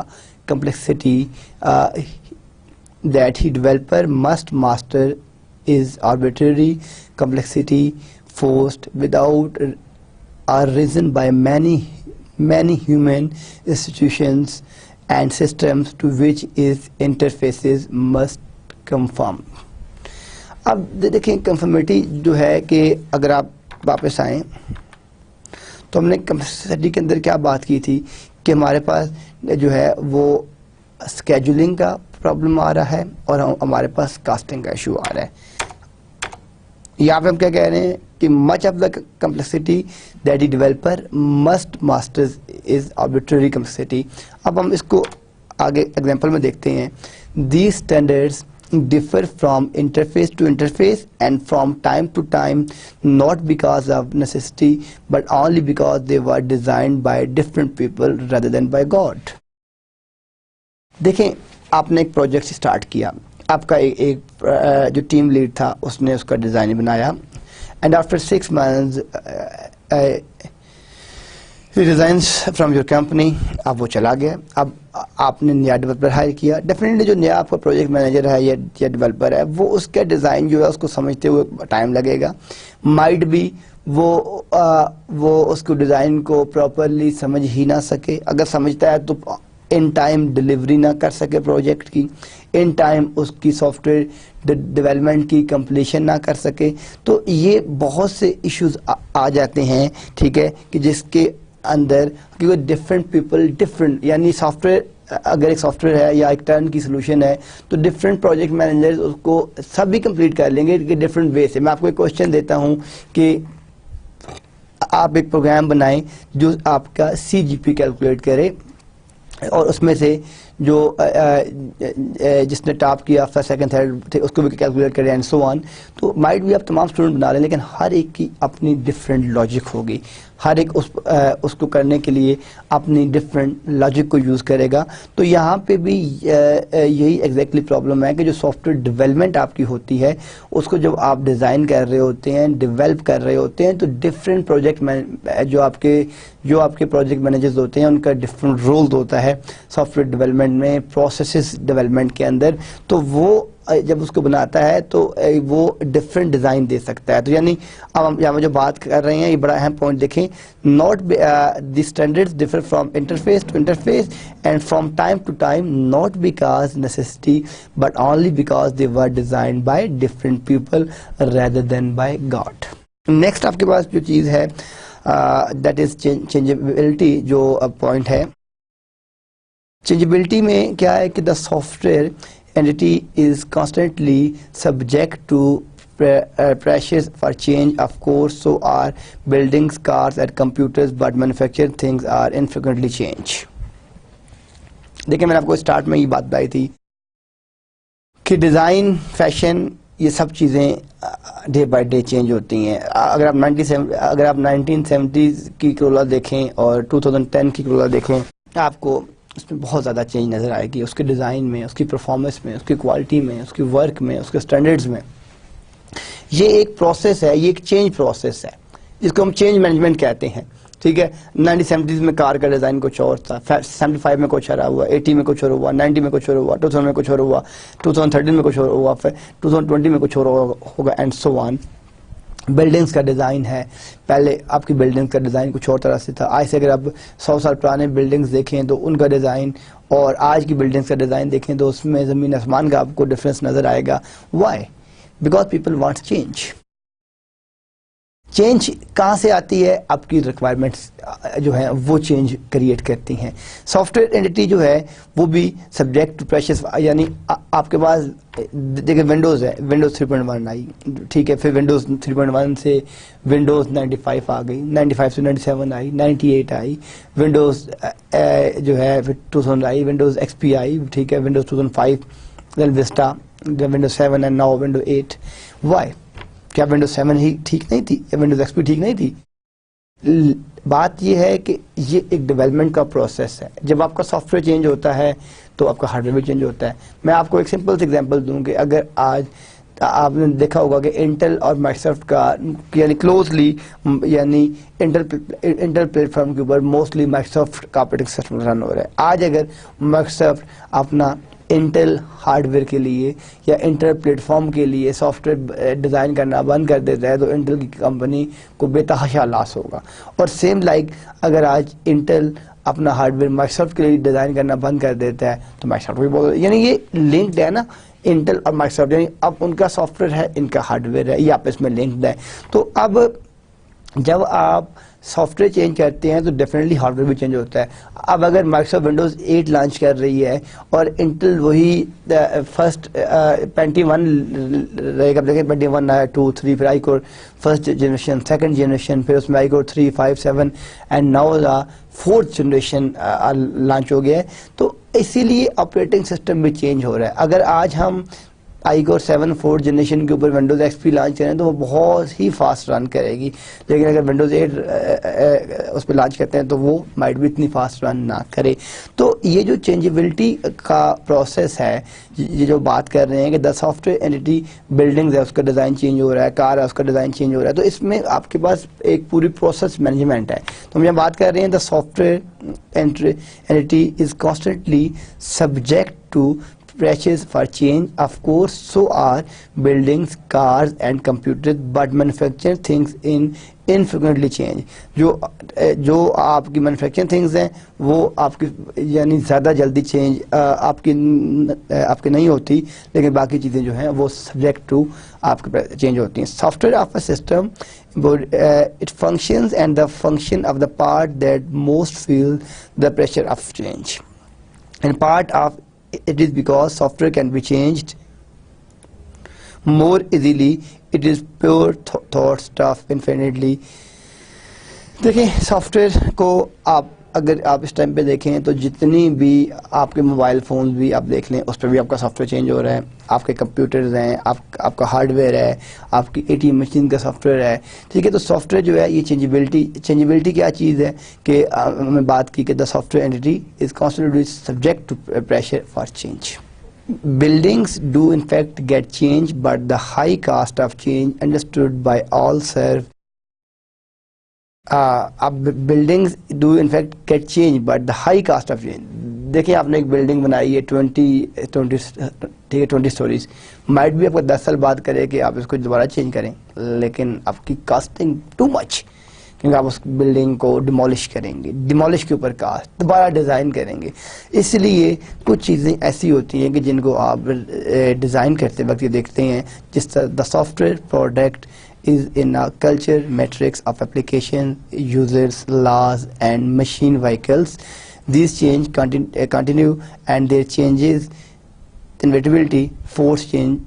complexity that he developer must master is arbitrary complexity forced without are risen by many human institutions and systems to which its interfaces must conform. اب دیکھیں conformity جو ہے کہ اگر آپ واپس آئیں تو ہم نے کمپلیکسٹی کے اندر کیا بات کی تھی کہ ہمارے پاس جو ہے وہ اسکیجولنگ کا پرابلم آ رہا ہے اور ہمارے پاس کاسٹنگ کا ایشو آ رہا ہے. یہاں پہ ہم کیا کہہ رہے ہیں کہ much of the complexity that the developer must masters is arbitrary complexity. اب ہم اس کو آگے ایگزامپل میں دیکھتے ہیں. These standards differ from interface to interface and from time to time, not because of necessity but only because they were designed by different people rather than by God. دیکھیں, آپ نے ایک پروجیکٹ سٹارٹ کیا, آپ کا ایک جو team lead تھا اس نے اس کا ڈیزائن بنایا, and after 6 months resigns from your company, اب وہ چلا گیا. اب آپ نے نیا ڈیولپر ہائر کیا. ڈیفینیٹلی جو نیا آپ کا پروجیکٹ مینیجر ہے یا ڈیولپر ہے وہ اس کا ڈیزائن جو ہے اس کو سمجھتے ہوئے ٹائم لگے گا. مائٹ بھی وہ اس کو ڈیزائن کو پراپرلی سمجھ ہی نہ سکے, اگر سمجھتا ہے تو ان ٹائم ڈلیوری نہ کر سکے پروجیکٹ کی، ان ٹائم اس کی سافٹ ویئر ڈیولپمنٹ کی کمپلیشن نہ کر سکے. تو یہ بہت سے ایشوز آ جاتے ہیں، ٹھیک ہے، کہ جس کے اندر کیونکہ ڈفرینٹ پیپل ڈفرینٹ، یعنی سافٹ ویئر اگر ایک سافٹ ویئر ہے یا ایک ٹرن کی سولوشن ہے تو ڈفرینٹ پروجیکٹ مینیجرز اس کو سب بھی کمپلیٹ کر لیں گے ڈفرینٹ وے سے. میں آپ کو ایک کوشچن دیتا ہوں کہ آپ ایک پروگرام بنائیں جو آپ کا CGP کیلکولیٹ کرے، اور اس میں سے جو جس نے ٹاپ کیا فرسٹ سیکنڈ تھرڈ اس کو بھی کیلکولیٹ کرے اینڈ سو آن. تو مائٹ بھی آپ تمام اسٹوڈنٹ بنا لیں، لیکن ہر ایک کی اپنی ڈفرینٹ لاجک ہوگی، ہر ایک اس کو کرنے کے لیے اپنی ڈفرینٹ لاجک کو یوز کرے گا. تو یہاں پہ بھی یہی ایگزیکٹلی پرابلم ہے کہ جو سافٹ ویئر ڈیولپمنٹ آپ کی ہوتی ہے اس کو جب آپ ڈیزائن کر رہے ہوتے ہیں، ڈیولپ کر رہے ہوتے ہیں، تو ڈفرینٹ پروجیکٹ جو آپ کے پروجیکٹ مینیجرز ہوتے ہیں ان کا ڈفرینٹ رول ہوتا ہے سافٹ ویئر ڈیولپمنٹ میں، پروسیسز ڈیولپمنٹ کے اندر. تو وہ جب اس کو بناتا ہے تو وہ ڈفرینٹ ڈیزائن دے سکتا ہے. تو یعنی اب ہم یہاں جو بات کر رہے ہیں یہ بڑا اہم پوائنٹ دیکھیں، not the standards differ from interface to interface and from time to time, not because necessity but only because they were designed by different people rather than by God. Next آپ کے پاس جو چیز ہے that is چینجیبلٹی، جو point ہے چینجیبلٹی میں کیا ہے کہ the soft where entity is constantly subject to pressures for change. Of course, so are buildings, cars and computers, but manufactured things are infrequently change. دیکھیں میں نے آپ کو اسٹارٹ میں یہ بات بتائی تھی کہ ڈیزائن، فیشن، یہ سب چیزیں ڈے بائی ڈے چینج ہوتی ہیں. اگر آپ 1970s کی کرولا دیکھیں اور 2010 کی کرولا دیکھیں آپ کو اس میں بہت زیادہ چینج نظر آئے گی، اس کے ڈیزائن میں، اس کی پرفارمنس میں، اس کی کوالٹی میں، اس کی ورک میں، اس کے سٹینڈرڈز میں. یہ ایک پروسیس ہے، یہ ایک چینج پروسیس ہے جس کو ہم چینج مینجمنٹ کہتے ہیں، ٹھیک ہے. 1970s میں کار کا ڈیزائن کچھ اور تھا، 75 میں کچھ اور ہوا، 80 میں کچھ اور ہوا، 90 میں کچھ اور ہوا، 2000 میں کچھ اور ہوا، 2013 میں کچھ اور ہوا، پھر 2020 میں کچھ اور ہوگا اینڈ سو آن. بلڈنگز کا ڈیزائن ہے، پہلے آپ کی بلڈنگ کا ڈیزائن کچھ اور طرح سے تھا. آج سے اگر آپ 100 سال پرانے بلڈنگز دیکھیں تو ان کا ڈیزائن اور آج کی بلڈنگز کا ڈیزائن دیکھیں تو اس میں زمین آسمان کا آپ کو ڈفرینس نظر آئے گا. Why? Because people want change. Change کہاں سے آتی ہے؟ آپ کی ریکوائرمنٹس جو ہیں وہ چینج کریٹ کرتی ہیں. سافٹ ویئر اینٹی جو ہے وہ بھی سبجیکٹ ٹو پریشرز، یعنی آپ کے پاس دیکھیں ونڈوز ہے، ونڈوز 3.1 آئی، ٹھیک ہے، پھر ونڈوز 3.1 سے ونڈوز 95 آ گئی، 95 سے 97 آئی، 98 آئی، ونڈوز جو ہے پھر 2000 آئی، ونڈوز XP آئی، ٹھیک ہے، Windows 2005، then Vista, Windows 7 and now Windows 8. Why? کیا ونڈوز 7 ہی ٹھیک نہیں تھی یا ونڈوز XP ٹھیک نہیں تھی؟ بات یہ ہے کہ یہ ایک ڈیولپمنٹ کا پروسیس ہے. جب آپ کا سافٹ ویئر چینج ہوتا ہے تو آپ کا ہارڈ ویئر بھی چینج ہوتا ہے. میں آپ کو ایک سمپل سی ایگزامپل دوں کہ اگر آج آپ نے دیکھا ہوگا کہ انٹل اور مائیکروسافٹ کا یعنی کلوزلی، یعنی انٹل پلیٹ فارم کے اوپر موسٹلی مائیکروسافٹ کا آپریٹنگ سسٹم رن ہو رہا ہے. آج اگر مائیکروسافٹ اپنا انٹل ہارڈ ویئر کے لیے یا انٹل پلیٹ فارم کے لیے سافٹ ویئر ڈیزائن کرنا بند کر دیتا ہے تو انٹل کی کمپنی کو بے تحاشا لاس ہوگا. اور سیم لائک اگر آج انٹل اپنا ہارڈ ویئر مائیکروسافٹ کے لیے ڈیزائن کرنا بند کر دیتا ہے تو مائیکروسافٹ بھی بہت، یعنی یہ لنکڈ ہے نا، انٹل اور مائیکروسافٹ، یعنی اب ان کا سافٹ ویئر ہے، ان کا ہارڈ ویئر ہے، یہ آپس میں لنکڈ ہے. تو اب جب آپ سافٹ ویئر چینج کرتے ہیں تو ڈیفینیٹلی ہارڈ ویئر بھی چینج ہوتا ہے. اب اگر مائیکروسافٹ ونڈوز 8 لانچ کر رہی ہے اور انٹل وہی فرسٹ 21 رہے گا، دیکھیں 21 آیا، 2 3، پھر I core first generation, second generation, پھر اس میں I core 3 5 7 and now the 4th generation launch ہو گیا ہے. تو اسی لیے آپریٹنگ سسٹم بھی چینج ہو رہا ہے. اگر آج ہم آئی کور 7 4th جنریشن کے اوپر ونڈوز XP لانچ کریں تو وہ بہت ہی فاسٹ رن کرے گی، لیکن اگر ونڈوز 8 اس پہ لانچ کرتے ہیں تو وہ مائٹ بھی اتنی فاسٹ رن نہ کرے. تو یہ جو چینجیبلٹی کا پروسیس ہے، یہ جو بات کر رہے ہیں کہ the software entity buildings ہے اس کا ڈیزائن چینج ہو رہا ہے، کار ہے اس کا ڈیزائن چینج ہو رہا ہے، تو اس میں آپ کے پاس ایک پوری پروسیس مینجمنٹ ہے. تو ہم یہاں بات کر رہے ہیں the software entity is constantly subject to pressures for change. Of course, so are buildings, cars and computers, but manufacturing things infrequently change. جو آپ کی مینوفیکچرنگ تھنگز ہیں وہ آپ کی یعنی زیادہ جلدی چینج آپ کی نہیں ہوتی، لیکن باقی چیزیں جو ہیں وہ سبجیکٹ ٹو آپ کے چینج ہوتی ہیں. Soft where of a system it functions and the function of the part that most feel the pressure of change. And part of it is because software can be changed more easily. It is pure thought stuff infinitely. دیکھیں software کو اگر آپ اس time پہ دیکھیں تو جتنی بھی آپ کے موبائل فون بھی آپ دیکھ لیں اس پہ بھی آپ کا سافٹ ویئر چینج ہو رہا ہے. آپ کے کمپیوٹرز ہیں، آپ کا ہارڈ ویئر ہے، آپ کی ATM مشین کا سافٹ ویئر ہے. ٹھیک ہے، تو سافٹ ویئر جو ہے یہ چینجیبلٹی کیا چیز ہے کہ ہم نے بات کی کہ the software entity is constantly subject to pressure for change. Buildings do in fact get changed, but the high cost of change understood by all serve. Buildings do in fact get changed, but the high cost of change. دیکھیں آپ نے ایک building بنائی ہے 20 stories, might بھی آپ کو 10 سال بعد کرے کہ آپ اس کو دوبارہ چینج کریں، لیکن آپ کی کاسٹنگ ٹو مچ، کیونکہ آپ اس بلڈنگ کو ڈیمولش کریں گے، ڈیمولش کے اوپر کاسٹ دوبارہ ڈیزائن کریں گے. اس لیے کچھ چیزیں ایسی ہوتی ہیں کہ جن کو آپ ڈیزائن کرتے وقت یہ دیکھتے ہیں، جس طرح دا soft where product is in a culture matrix of application, users, laws and machine vehicles. These change continue and their changes inevitability force change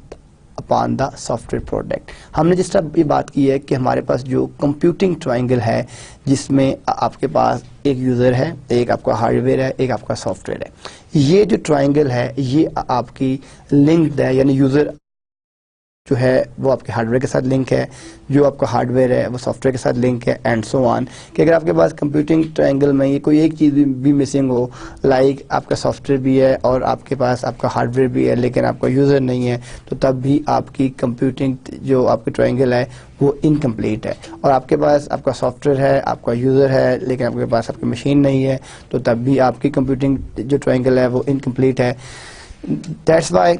upon the software product. ہم نے جس طرح یہ بات کی ہے کہ ہمارے پاس جو کمپیوٹنگ ٹرائنگل ہے جس میں آپ کے پاس ایک یوزر ہے، ایک آپ کا ہارڈ ویئر ہے، ایک آپ کا سافٹ ویئر ہے. یہ جو ٹرائنگل ہے یہ آپ کی لنکڈ ہے، یعنی یوزر جو ہے وہ آپ کے ہارڈ ویئر کے ساتھ لنک ہے، جو آپ کا ہارڈ ویئر ہے وہ سافٹ ویئر کے ساتھ لنک ہے، اینڈ سو آن. کہ اگر آپ کے پاس کمپیوٹنگ ٹرائنگل میں یہ کوئی ایک چیز بھی مسنگ ہو، لائک آپ کا سافٹ ویئر بھی ہے اور آپ کے پاس آپ کا ہارڈ ویئر بھی ہے لیکن آپ کا یوزر نہیں ہے، تو تب بھی آپ کی کمپیوٹنگ جو آپ کی ٹرائنگل ہے وہ انکمپلیٹ ہے. اور آپ کے پاس آپ کا سافٹ ویئر ہے، آپ کا یوزر ہے لیکن آپ کے پاس آپ کی مشین نہیں ہے، تو تب بھی آپ کی کمپیوٹنگ جو ٹرائنگل ہے وہ انکمپلیٹ ہے. دیٹس وائی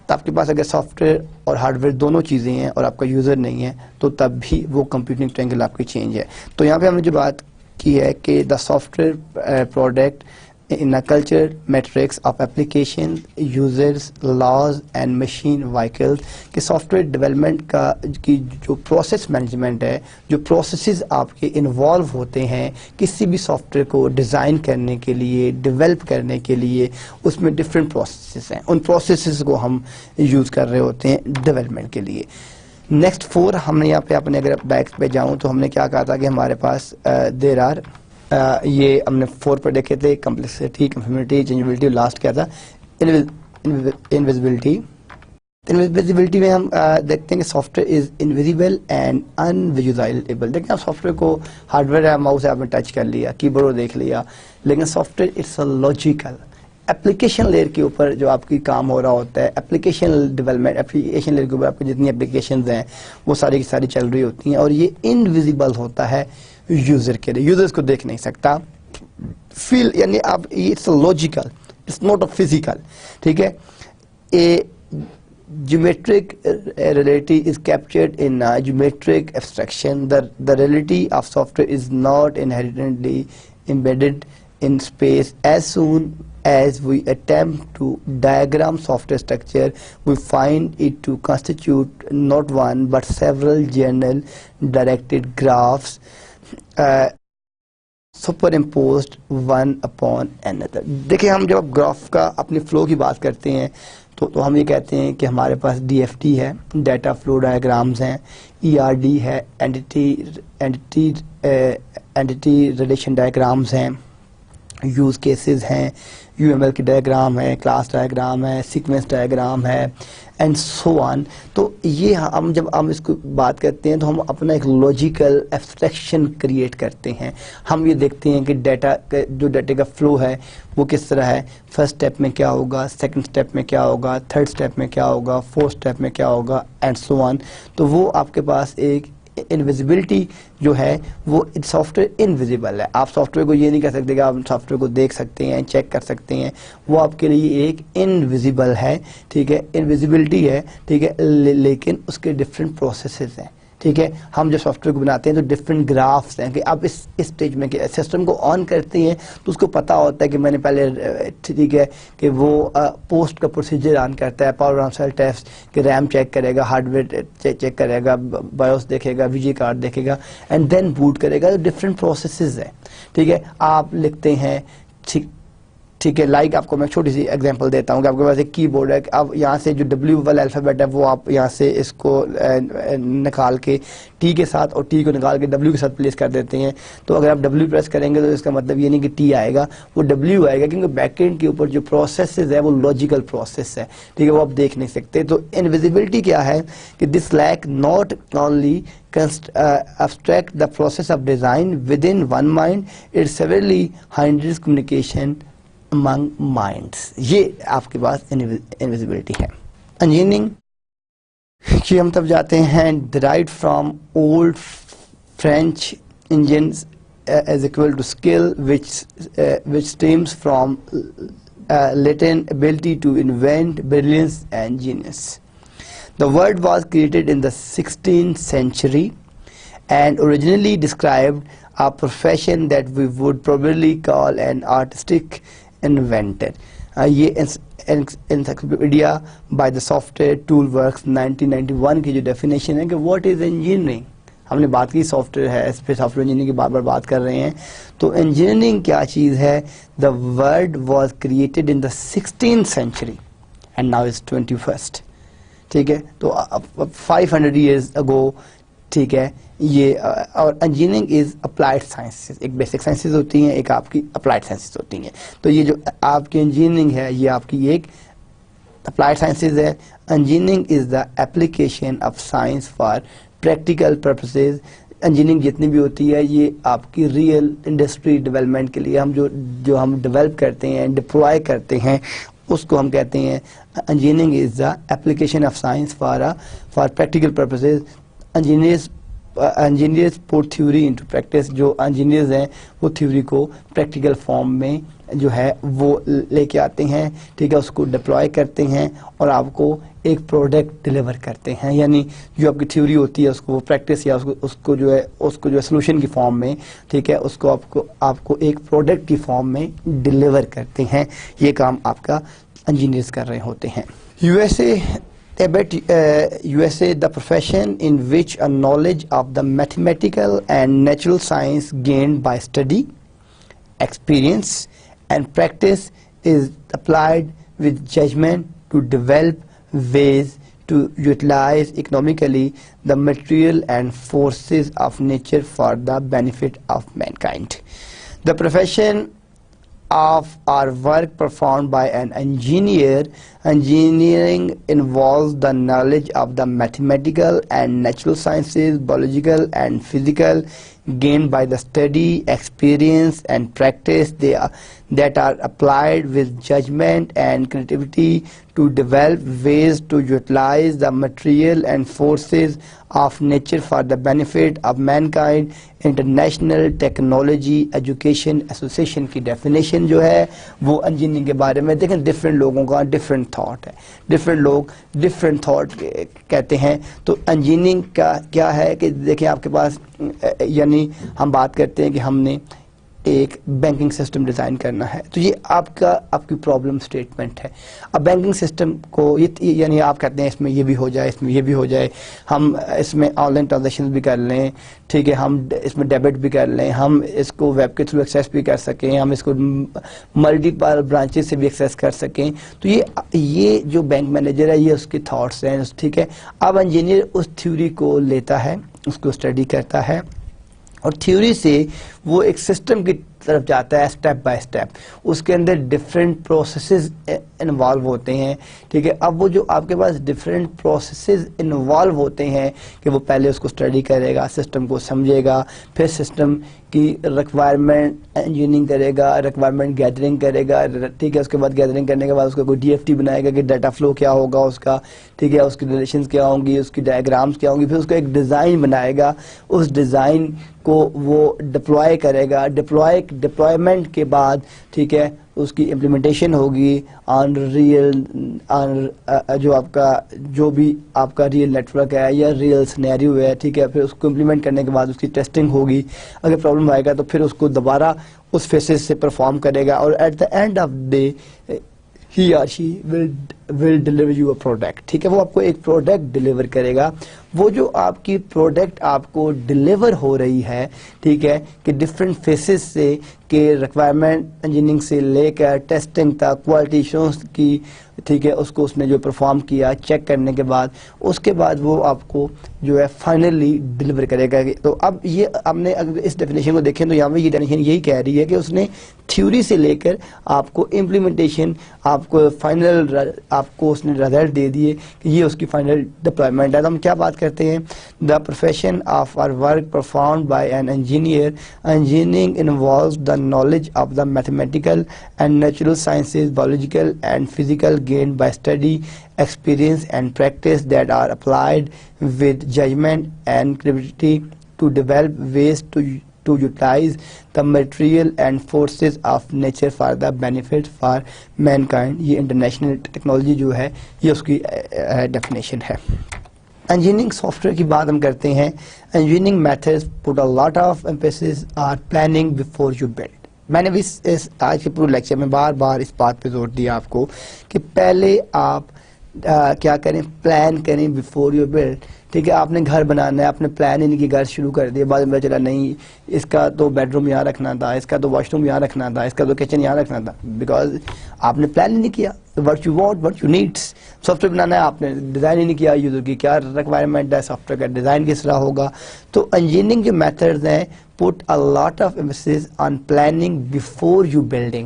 آپ کے پاس اگر سافٹ ویئر اور ہارڈ ویئر دونوں چیزیں ہیں اور آپ کا یوزر نہیں ہے تو تب بھی وہ کمپیوٹنگ ٹرائنگل آپ کی چینج ہے. تو یہاں پہ ہم نے جو بات کی ہے کہ the soft where product in a culture matrix of application, users, laws and machine vehicles. کہ سافٹ ویئر ڈیولپمنٹ کی جو پروسیس مینجمنٹ ہے، جو پروسیسز آپ کے انوالو ہوتے ہیں کسی بھی سافٹ ویئر کو ڈیزائن کرنے کے لیے، ڈیولپ کرنے کے لیے، اس میں ڈفرینٹ پروسیسز ہیں. ان پروسیسز کو ہم یوز کر رہے ہوتے ہیں ڈیولپمنٹ کے لیے. نیکسٹ 4 ہم نے یہاں پہ اپنے اگر بیک پہ جاؤں تو ہم نے کیا کہا تھا کہ ہمارے پاس دیر آر یہ ہم نے 4 پر دیکھے تھے، کمپلیکسٹی، کنفرمیٹی، چینجبلٹی، لاسٹ کیا تھا انویزیبلٹی. انویزیبلٹی میں ہم دیکھتے ہیں کہ software is invisible and invisualizable. دیکھیں آپ سافٹ ویئر کو ہارڈ ویئر ہے، ماؤس ہے، آپ نے ٹچ کر لیا، کی بورڈ دیکھ لیا، لیکن software it's a logical. Application layer کے اوپر جو آپ کی کام ہو رہا ہوتا ہے، اپلیکیشن ڈیولپمنٹ، اپلیکیشن لیئر کے اوپر آپ کی جتنی اپلیکیشنز ہیں وہ ساری کی ساری چل رہی ہوتی ہیں، اور یہ انویزیبل ہوتا ہے یوزر کے لیے. یوزرز کو دیکھ نہیں سکتا، فیل یعنی آپ it's logical, it's not a physical. ٹھیک ہے، اے geometric reality is captured in a geometric abstraction. The reality of software is not inherently embedded in space. As soon as we attempt to diagram software structure, we find it to constitute not one but several general directed graphs superimposed one upon another. دیکھیں ہم جب graph کا اپنی flu کی بات کرتے ہیں تو ہم یہ کہتے ہیں کہ ہمارے پاس DFT ہے، ڈیٹا فلو ڈائیگرامز ہیں، ERD ہے، اینٹی ریلیشن ڈائیگرامز ہیں، یوز کیسز ہیں، UML کی ڈائیگرام ہے، کلاس ڈائیگرام ہے، سیکوینس ڈائیگرام ہے، اینڈ سو آن. تو یہ ہم جب ہم اس کو بات کرتے ہیں تو ہم اپنا ایک لاجیکل ایبسٹریکشن کریٹ کرتے ہیں. ہم یہ دیکھتے ہیں کہ جو ڈیٹا کا فلو ہے وہ کس طرح ہے، فرسٹ اسٹیپ میں کیا ہوگا، سیکنڈ اسٹیپ میں کیا ہوگا، تھرڈ اسٹیپ میں کیا ہوگا، فورتھ اسٹیپ میں کیا ہوگا، اینڈ سو آن. تو وہ آپ کے پاس ایک انویزیبلٹی جو ہے وہ سافٹ ویئر انویزیبل ہے. آپ سافٹ ویئر کو یہ نہیں کہہ سکتے کہ آپ سافٹ ویئر کو دیکھ سکتے ہیں, چیک کر سکتے ہیں, وہ آپ کے لیے ایک انویزیبل ہے, ٹھیک ہے, انویزیبلٹی ہے, ٹھیک ہے, لیکن اس کے ڈفرینٹ پروسیسز ہیں, ٹھیک ہے. ہم جو سافٹ ویئر کو بناتے ہیں تو ڈفرینٹ گرافس ہیں کہ آپ اس اسٹیج میں کہ سسٹم کو آن کرتے ہیں تو اس کو پتا ہوتا ہے کہ میں نے پہلے, ٹھیک ہے, کہ وہ پوسٹ کا پروسیجر آن کرتا ہے, پاور آن سیل ٹیسٹ, کہ ریم چیک کرے گا, ہارڈ ویئر چیک کرے گا, بایوس دیکھے گا, وی جی کارڈ دیکھے گا, اینڈ دین بوٹ کرے گا. ڈفرینٹ پروسیسز ہیں, ٹھیک ہے. آپ لکھتے ہیں, ٹھیک ہے, لائک آپ کو میں چھوٹی سی ایگزامپل دیتا ہوں کہ آپ کے پاس ایک کی بورڈ ہے, اب یہاں سے جو ڈبلیو والا الفابیٹ ہے وہ آپ یہاں سے اس کو نکال کے ٹی کے ساتھ اور ٹی کو نکال کے ڈبلیو کے ساتھ پلیس کر دیتے ہیں. تو اگر آپ ڈبلیو پریس کریں گے تو اس کا مطلب یہ نہیں کہ ٹی آئے گا, وہ ڈبلیو آئے گا, کیونکہ بیک اینڈ کے اوپر جو پروسیسز ہے وہ لاجیکل پروسیس ہے, ٹھیک ہے, وہ آپ دیکھ نہیں سکتے. تو انویزیبلٹی کیا ہے کہ this lack not only abstract the process of design within one mind, it severely hinders communication among minds. یہ آپ کے پاس انویزیبلٹی ہے. انجینئرنگ کی ہم تب جاتے ہیں derived from old French engines as equal to skill which stems from Latin ability to invent, brilliance and genius. The word was created in the 16th century and originally described a profession that we would probably call an artistic inventor. یہ encyclopedia by the software toolworks 1991 کی جو definition ہے کہ what is engineering. ہم نے بات کی soft where ہے, اس پہ سافٹ ویئر انجینئرنگ کی بار بار بات کر رہے ہیں. تو انجینئرنگ کیا چیز ہے؟ The word was created in the 16th century and now it's 21st. ٹھیک ہے, تو 500 years ago, ٹھیک ہے, یہ اور انجینئرنگ از اپلائڈ سائنسز. ایک بیسک سائنسز ہوتی ہیں, ایک آپ کی اپلائڈ سائنسز ہوتی ہیں. تو یہ جو آپ کی انجینئرنگ ہے یہ آپ کی ایک اپلائڈ سائنسز ہے. Engineering is the application of science for practical purposes. Engineering جتنی بھی ہوتی ہے یہ آپ کی ریئل انڈسٹری ڈیولپمنٹ کے لیے ہم جو ہم ڈیولپ کرتے ہیں, ڈپلوائے کرتے ہیں, اس کو ہم کہتے ہیں engineering is the application of science for practical purposes. Engineers pot theory into practice. جو انجینئرز ہیں وہ تھیوری کو پریکٹیکل فارم میں جو ہے وہ لے کے آتے ہیں, ٹھیک ہے, اس کو ڈپلوائے کرتے ہیں اور آپ کو ایک پروڈکٹ ڈلیور کرتے ہیں. یعنی جو آپ کی تھیوری ہوتی ہے اس کو پریکٹس یا اس کو جو ہے سولوشن کی فارم میں, ٹھیک ہے, اس کو آپ کو ایک پروڈکٹ کی فارم میں ڈلیور کرتے ہیں. یہ کام آپ کا انجینئرز کر رہے ہوتے ہیں. USA, the profession in which a knowledge of the mathematical and natural science gained by study, experience and practice is applied with judgment to develop ways to utilize economically the material and forces of nature for the benefit of mankind. The profession of our work performed by an engineer. Engineering involves the knowledge of the mathematical and natural sciences, biological and physical, gained by the study, experience and practice that are applied with judgment and creativity to develop ways to utilize the material and forces of nature for the benefit of mankind. International technology education association کی definition جو ہے وہ engineering کے بارے میں دیکھیں different لوگوں کا ڈفرینٹ تھاٹ ہے, ڈفرینٹ لوگ ڈفرینٹ تھاٹ کہتے ہیں. تو انجینئرنگ کا کیا ہے کہ دیکھیں آپ کے پاس, یعنی ہم بات کرتے ہیں کہ ہم نے ایک بینکنگ سسٹم ڈیزائن کرنا ہے, تو یہ آپ کی پرابلم اسٹیٹمنٹ ہے. اب بینکنگ سسٹم کو یعنی آپ کہتے ہیں اس میں یہ بھی ہو جائے, اس میں یہ بھی ہو جائے, ہم اس میں آن لائن ٹرانزیکشن بھی کر لیں, ٹھیک ہے, ہم اس میں ڈیبٹ بھی کر لیں, ہم اس کو ویب کے تھرو ایکسیس بھی کر سکیں, ہم اس کو ملٹیپل برانچز سے بھی ایکسیس کر سکیں. تو یہ جو بینک مینیجر ہے یہ اس کے تھاٹس ہیں, ٹھیک ہے. اب انجینئر اس تھیوری کو لیتا ہے, اس کو اسٹڈی کرتا ہے اور تھیوری سے وہ ایک سسٹم کی طرف جاتا ہے اسٹیپ بائی اسٹیپ. اس کے اندر ڈفرینٹ پروسیسز انوالو ہوتے ہیں, ٹھیک ہے. اب وہ جو آپ کے پاس ڈفرینٹ پروسیسز انوالو ہوتے ہیں کہ وہ پہلے اس کو اسٹڈی کرے گا, سسٹم کو سمجھے گا, پھر سسٹم کی ریکوائرمنٹ انجینئرنگ کرے گا, ریکوائرمنٹ گیدرنگ کرے گا, ٹھیک ہے. اس کے بعد گیدرنگ کرنے کے بعد اس کا کوئی ڈی ایف ٹی بنائے گا کہ ڈیٹا فلو کیا ہوگا اس کا, ٹھیک ہے, اس کی ریلیشنز کیا ہوں گی, اس کی ڈائیگرامز کیا ہوں گی, پھر اس کا ایک ڈیزائن بنائے گا, اس ڈیزائن کو وہ ڈپلوائے کرے گا, ڈپلوائمنٹ کے بعد, ٹھیک ہے, اس کی امپلیمنٹیشن ہوگی آن ریئل, جو آپ کا جو بھی آپ کا ریئل نیٹورک ہے یا ریئل سینیریو ہے, ٹھیک ہے. پھر اس کو امپلیمنٹ کرنے کے بعد اس کی ٹیسٹنگ ہوگی, اگر پرابلم آئے گا تو پھر اس کو دوبارہ اس فیسز سے پرفارم کرے گا, اور at the end of day he or she will deliver you a product, ٹھیک ہے. وہ آپ کو ایک پروڈکٹ ڈلیور کرے گا. وہ جو آپ کی پروڈکٹ آپ کو ڈلیور ہو رہی ہے, ٹھیک ہے, کہ ڈفرینٹ فیسز سے, کہ ریکوائرمنٹ انجینئرنگ سے لے کر ٹیسٹنگ تک, کوالٹی ایشورنس کی, ٹھیک ہے, اس کو اس نے جو پرفارم کیا چیک کرنے کے بعد, اس کے بعد وہ آپ کو جو ہے فائنلی ڈلیور کرے گا. تو اب یہ ہم نے اگر اس ڈیفینیشن کو دیکھیں تو یہاں پہ یہ ڈیفینیشن یہی کہہ رہی ہے کہ اس نے تھیوری سے لے کر آپ کو امپلیمنٹیشن, آپ کو فائنل, آپ کو اس نے رزلٹ دے دیے کہ یہ اس کی فائنل ڈپلائمنٹ ہے. تو ہم کیا بات کرتے ہیں, the profession of or work performed by an engineer. Engineering involves the knowledge of the mathematical and natural sciences, biological and physical gained by study, experience and practice that are applied with judgment and creativity to develop ways to utilize the material and forces of nature for the benefit for mankind. یہ international technology جو ہے یہ اس کی definition ہے. Engineering soft where کی بات ہم کرتے ہیں. Engineering methods put a lot of emphasis or planning before you build. میں نے بھی اس آج کے پورے لیکچر میں بار بار اس بات پہ زور دیا آپ کو کہ پہلے آپ کیا کریں, پلان کریں بفور یو بلڈ. ٹھیک ہے, آپ نے گھر بنانا ہے, آپ نے پلان ان کی گھر شروع کر دیا, بعد میں چلا نہیں اس کا تو بیڈ روم یہاں رکھنا تھا, اس کا تو واش روم یہاں رکھنا تھا, اس کا تو کچن یہاں رکھنا تھا, بیکاز آپ نے پلان ہی نہیں کیا. What you want, what you needs. Software بنانا ہے, آپ نے ڈیزائن ہی نہیں کیا, یوزر کی کیا ریکوائرمنٹ ہے, سافٹ ویئر کا ڈیزائن کس طرح ہوگا. تو انجینئرنگ جو میتھڈز ہیں, put a lot of emphasis on planning before you building.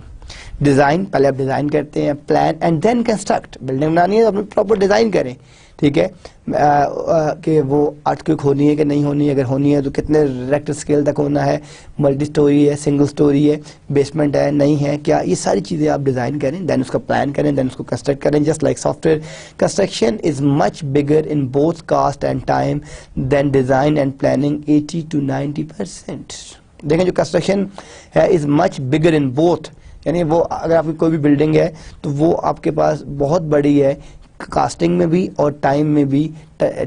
Design, پہلے آپ ڈیزائن کرتے ہیں, plan and then construct. Building بنانی ہے تو آپ پراپر ڈیزائن کریں, ٹھیک ہے, کہ وہ ارتھ ہونی ہے کہ نہیں ہونی ہے, اگر ہونی ہے تو کتنے ریکٹر اسکیل تک ہونا ہے, ملٹی سٹوری ہے, سنگل سٹوری ہے, بیسمنٹ ہے, نہیں ہے کیا, یہ ساری چیزیں آپ ڈیزائن کریں, دین اس کا پلان کریں, دین اس کو کنسٹرکٹ کریں. Just like software, construction is much bigger in both cost and time than design and planning 80 to 90%. دیکھیں جو کنسٹرکشن ہے از مچ بگر ان بوتھ, یعنی وہ اگر آپ کی کوئی بھی بلڈنگ ہے تو وہ آپ کے پاس بہت بڑی ہے, کاسٹنگ میں بھی اور ٹائم میں بھی,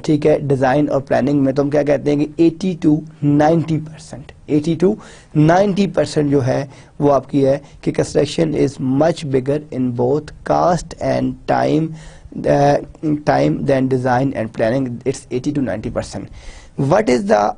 ٹھیک ہے, ڈیزائن اور پلاننگ میں. تو ہم کیا کہتے ہیں کہ 80 to 90%, 80 to 90% جو ہے وہ آپ کی ہے کہ construction is much bigger in both cost and time than design and planning. It's 80 to 90%. What is the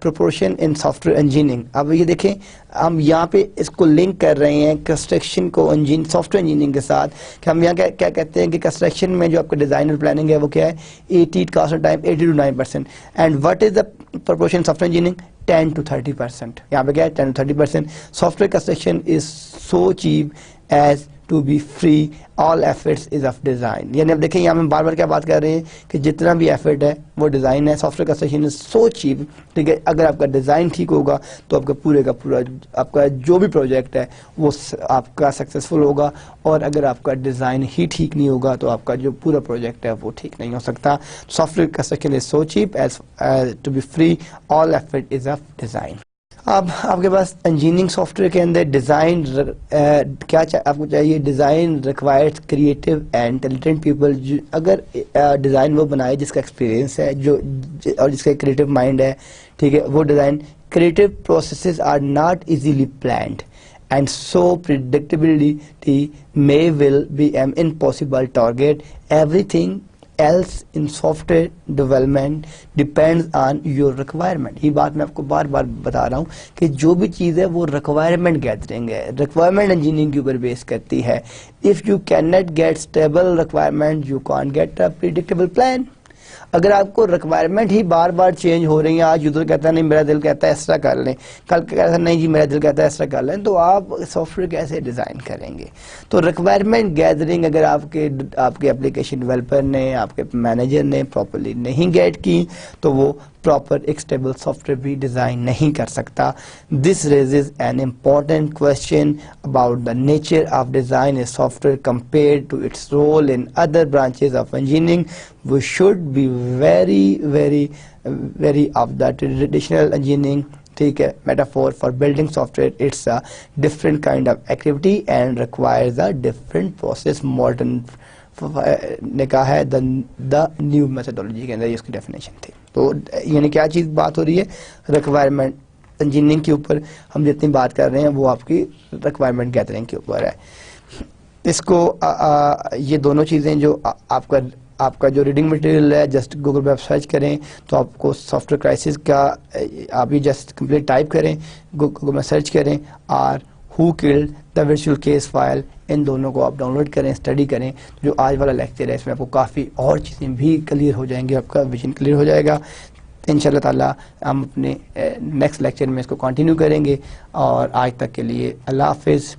proportion in software engineering. اب یہ دیکھیں ہم یہاں پہ اس کو لنک کر رہے ہیں کنسٹرکشن کو سافٹ ویئر انجینئرنگ کے ساتھ, کہ ہم یہاں کیا کہتے ہیں کہ کنسٹرکشن میں جو آپ کا ڈیزائن اور پلاننگ ہے وہ کیا ہے 80 cost and time 80 to 9%. And what is the proportion soft ware engineering 10 to 30%. یہاں پہ کیا ہے 10 to 30%. Soft where construction is so cheap as to be free, all efforts is of design. یعنی اب دیکھیں یہاں ہم بار بار کیا بات کر رہے ہیں کہ جتنا بھی ایفرٹ ہے وہ ڈیزائن ہے. Software construction is so cheap, ٹھیک ہے, اگر آپ کا ڈیزائن ٹھیک ہوگا تو آپ کا پورے کا پورا آپ کا جو بھی پروجیکٹ ہے وہ آپ کا سکسیزفل ہوگا, اور اگر آپ کا ڈیزائن ہی ٹھیک نہیں ہوگا تو آپ کا جو پورا پروجیکٹ ہے وہ ٹھیک نہیں ہو سکتا. Software construction is so cheap as to be free, all effort is of design. اب آپ کے پاس انجینئرنگ سافٹ ویئر کے اندر ڈیزائن کیا آپ کو چاہیے, design required creative and talented people. اگر ڈیزائن وہ بنائے جس کا ایکسپیرینس ہے جو اور جس کا کریٹو مائنڈ ہے, ٹھیک ہے, وہ design. Creative processes are not easily planned and so predictability may will be an impossible target. Everything else in software development depends on your requirement. یہ بات میں آپ کو بار بار بتا رہا ہوں کہ جو بھی چیز ہے وہ requirement gathering ہے, requirement engineering کے اوپر بیس کرتی ہے. If you cannot get stable requirement, you can't get a predictable plan. اگر آپ کو ریکوائرمنٹ ہی بار بار چینج ہو رہی ہیں، آج یوزر کہتا ہے نہیں میرا دل کہتا ہے اس طرح کر لیں، کل کہتا ہے نہیں جی میرا دل کہتا ہے اس طرح کر لیں، تو آپ سافٹ ویئر کیسے ڈیزائن کریں گے؟ تو ریکوائرمنٹ گیدرنگ اگر آپ کے اپلیکیشن ڈیولپر نے، آپ کے مینیجر نے پراپرلی نہیں گیٹ کی تو وہ پراپر ایک اسٹیبل سافٹ ویئر بھی ڈیزائن نہیں کر سکتا. This raises an important question about the nature of design a software compared to its role in other branches of engineering. We should be very of the traditional engineering. ٹھیک ہے، metaphor for building software it's a different kind of activity and requires a different process. Modern نے کہا ہے the new methodology کے اندر یہ اس کی definition تھی. تو یعنی کیا چیز بات ہو رہی ہے؟ ریکوائرمنٹ انجینئرنگ کے اوپر ہم جتنی بات کر رہے ہیں وہ آپ کی ریکوائرمنٹ گیدرنگ کے اوپر ہے. اس کو یہ دونوں چیزیں جو آپ کا جو ریڈنگ مٹیریل ہے، جسٹ گوگل پہ سرچ کریں تو آپ کو سافٹ ویئر کرائسس کا آپ یہ جسٹ کمپلیٹ ٹائپ کریں، گوگل میں سرچ کریں اور who killed the virtual case file, ان دونوں کو آپ ڈاؤن لوڈ کریں، اسٹڈی کریں. جو آج والا لیکچر ہے اس میں آپ کو کافی اور چیزیں بھی کلیئر ہو جائیں گی، آپ کا ویژن کلیئر ہو جائے گا. ان شاء اللہ تعالیٰ ہم اپنے نیکسٹ لیکچر میں اس کو کنٹینیو کریں گے. اور آج تک کے لیے اللہ حافظ.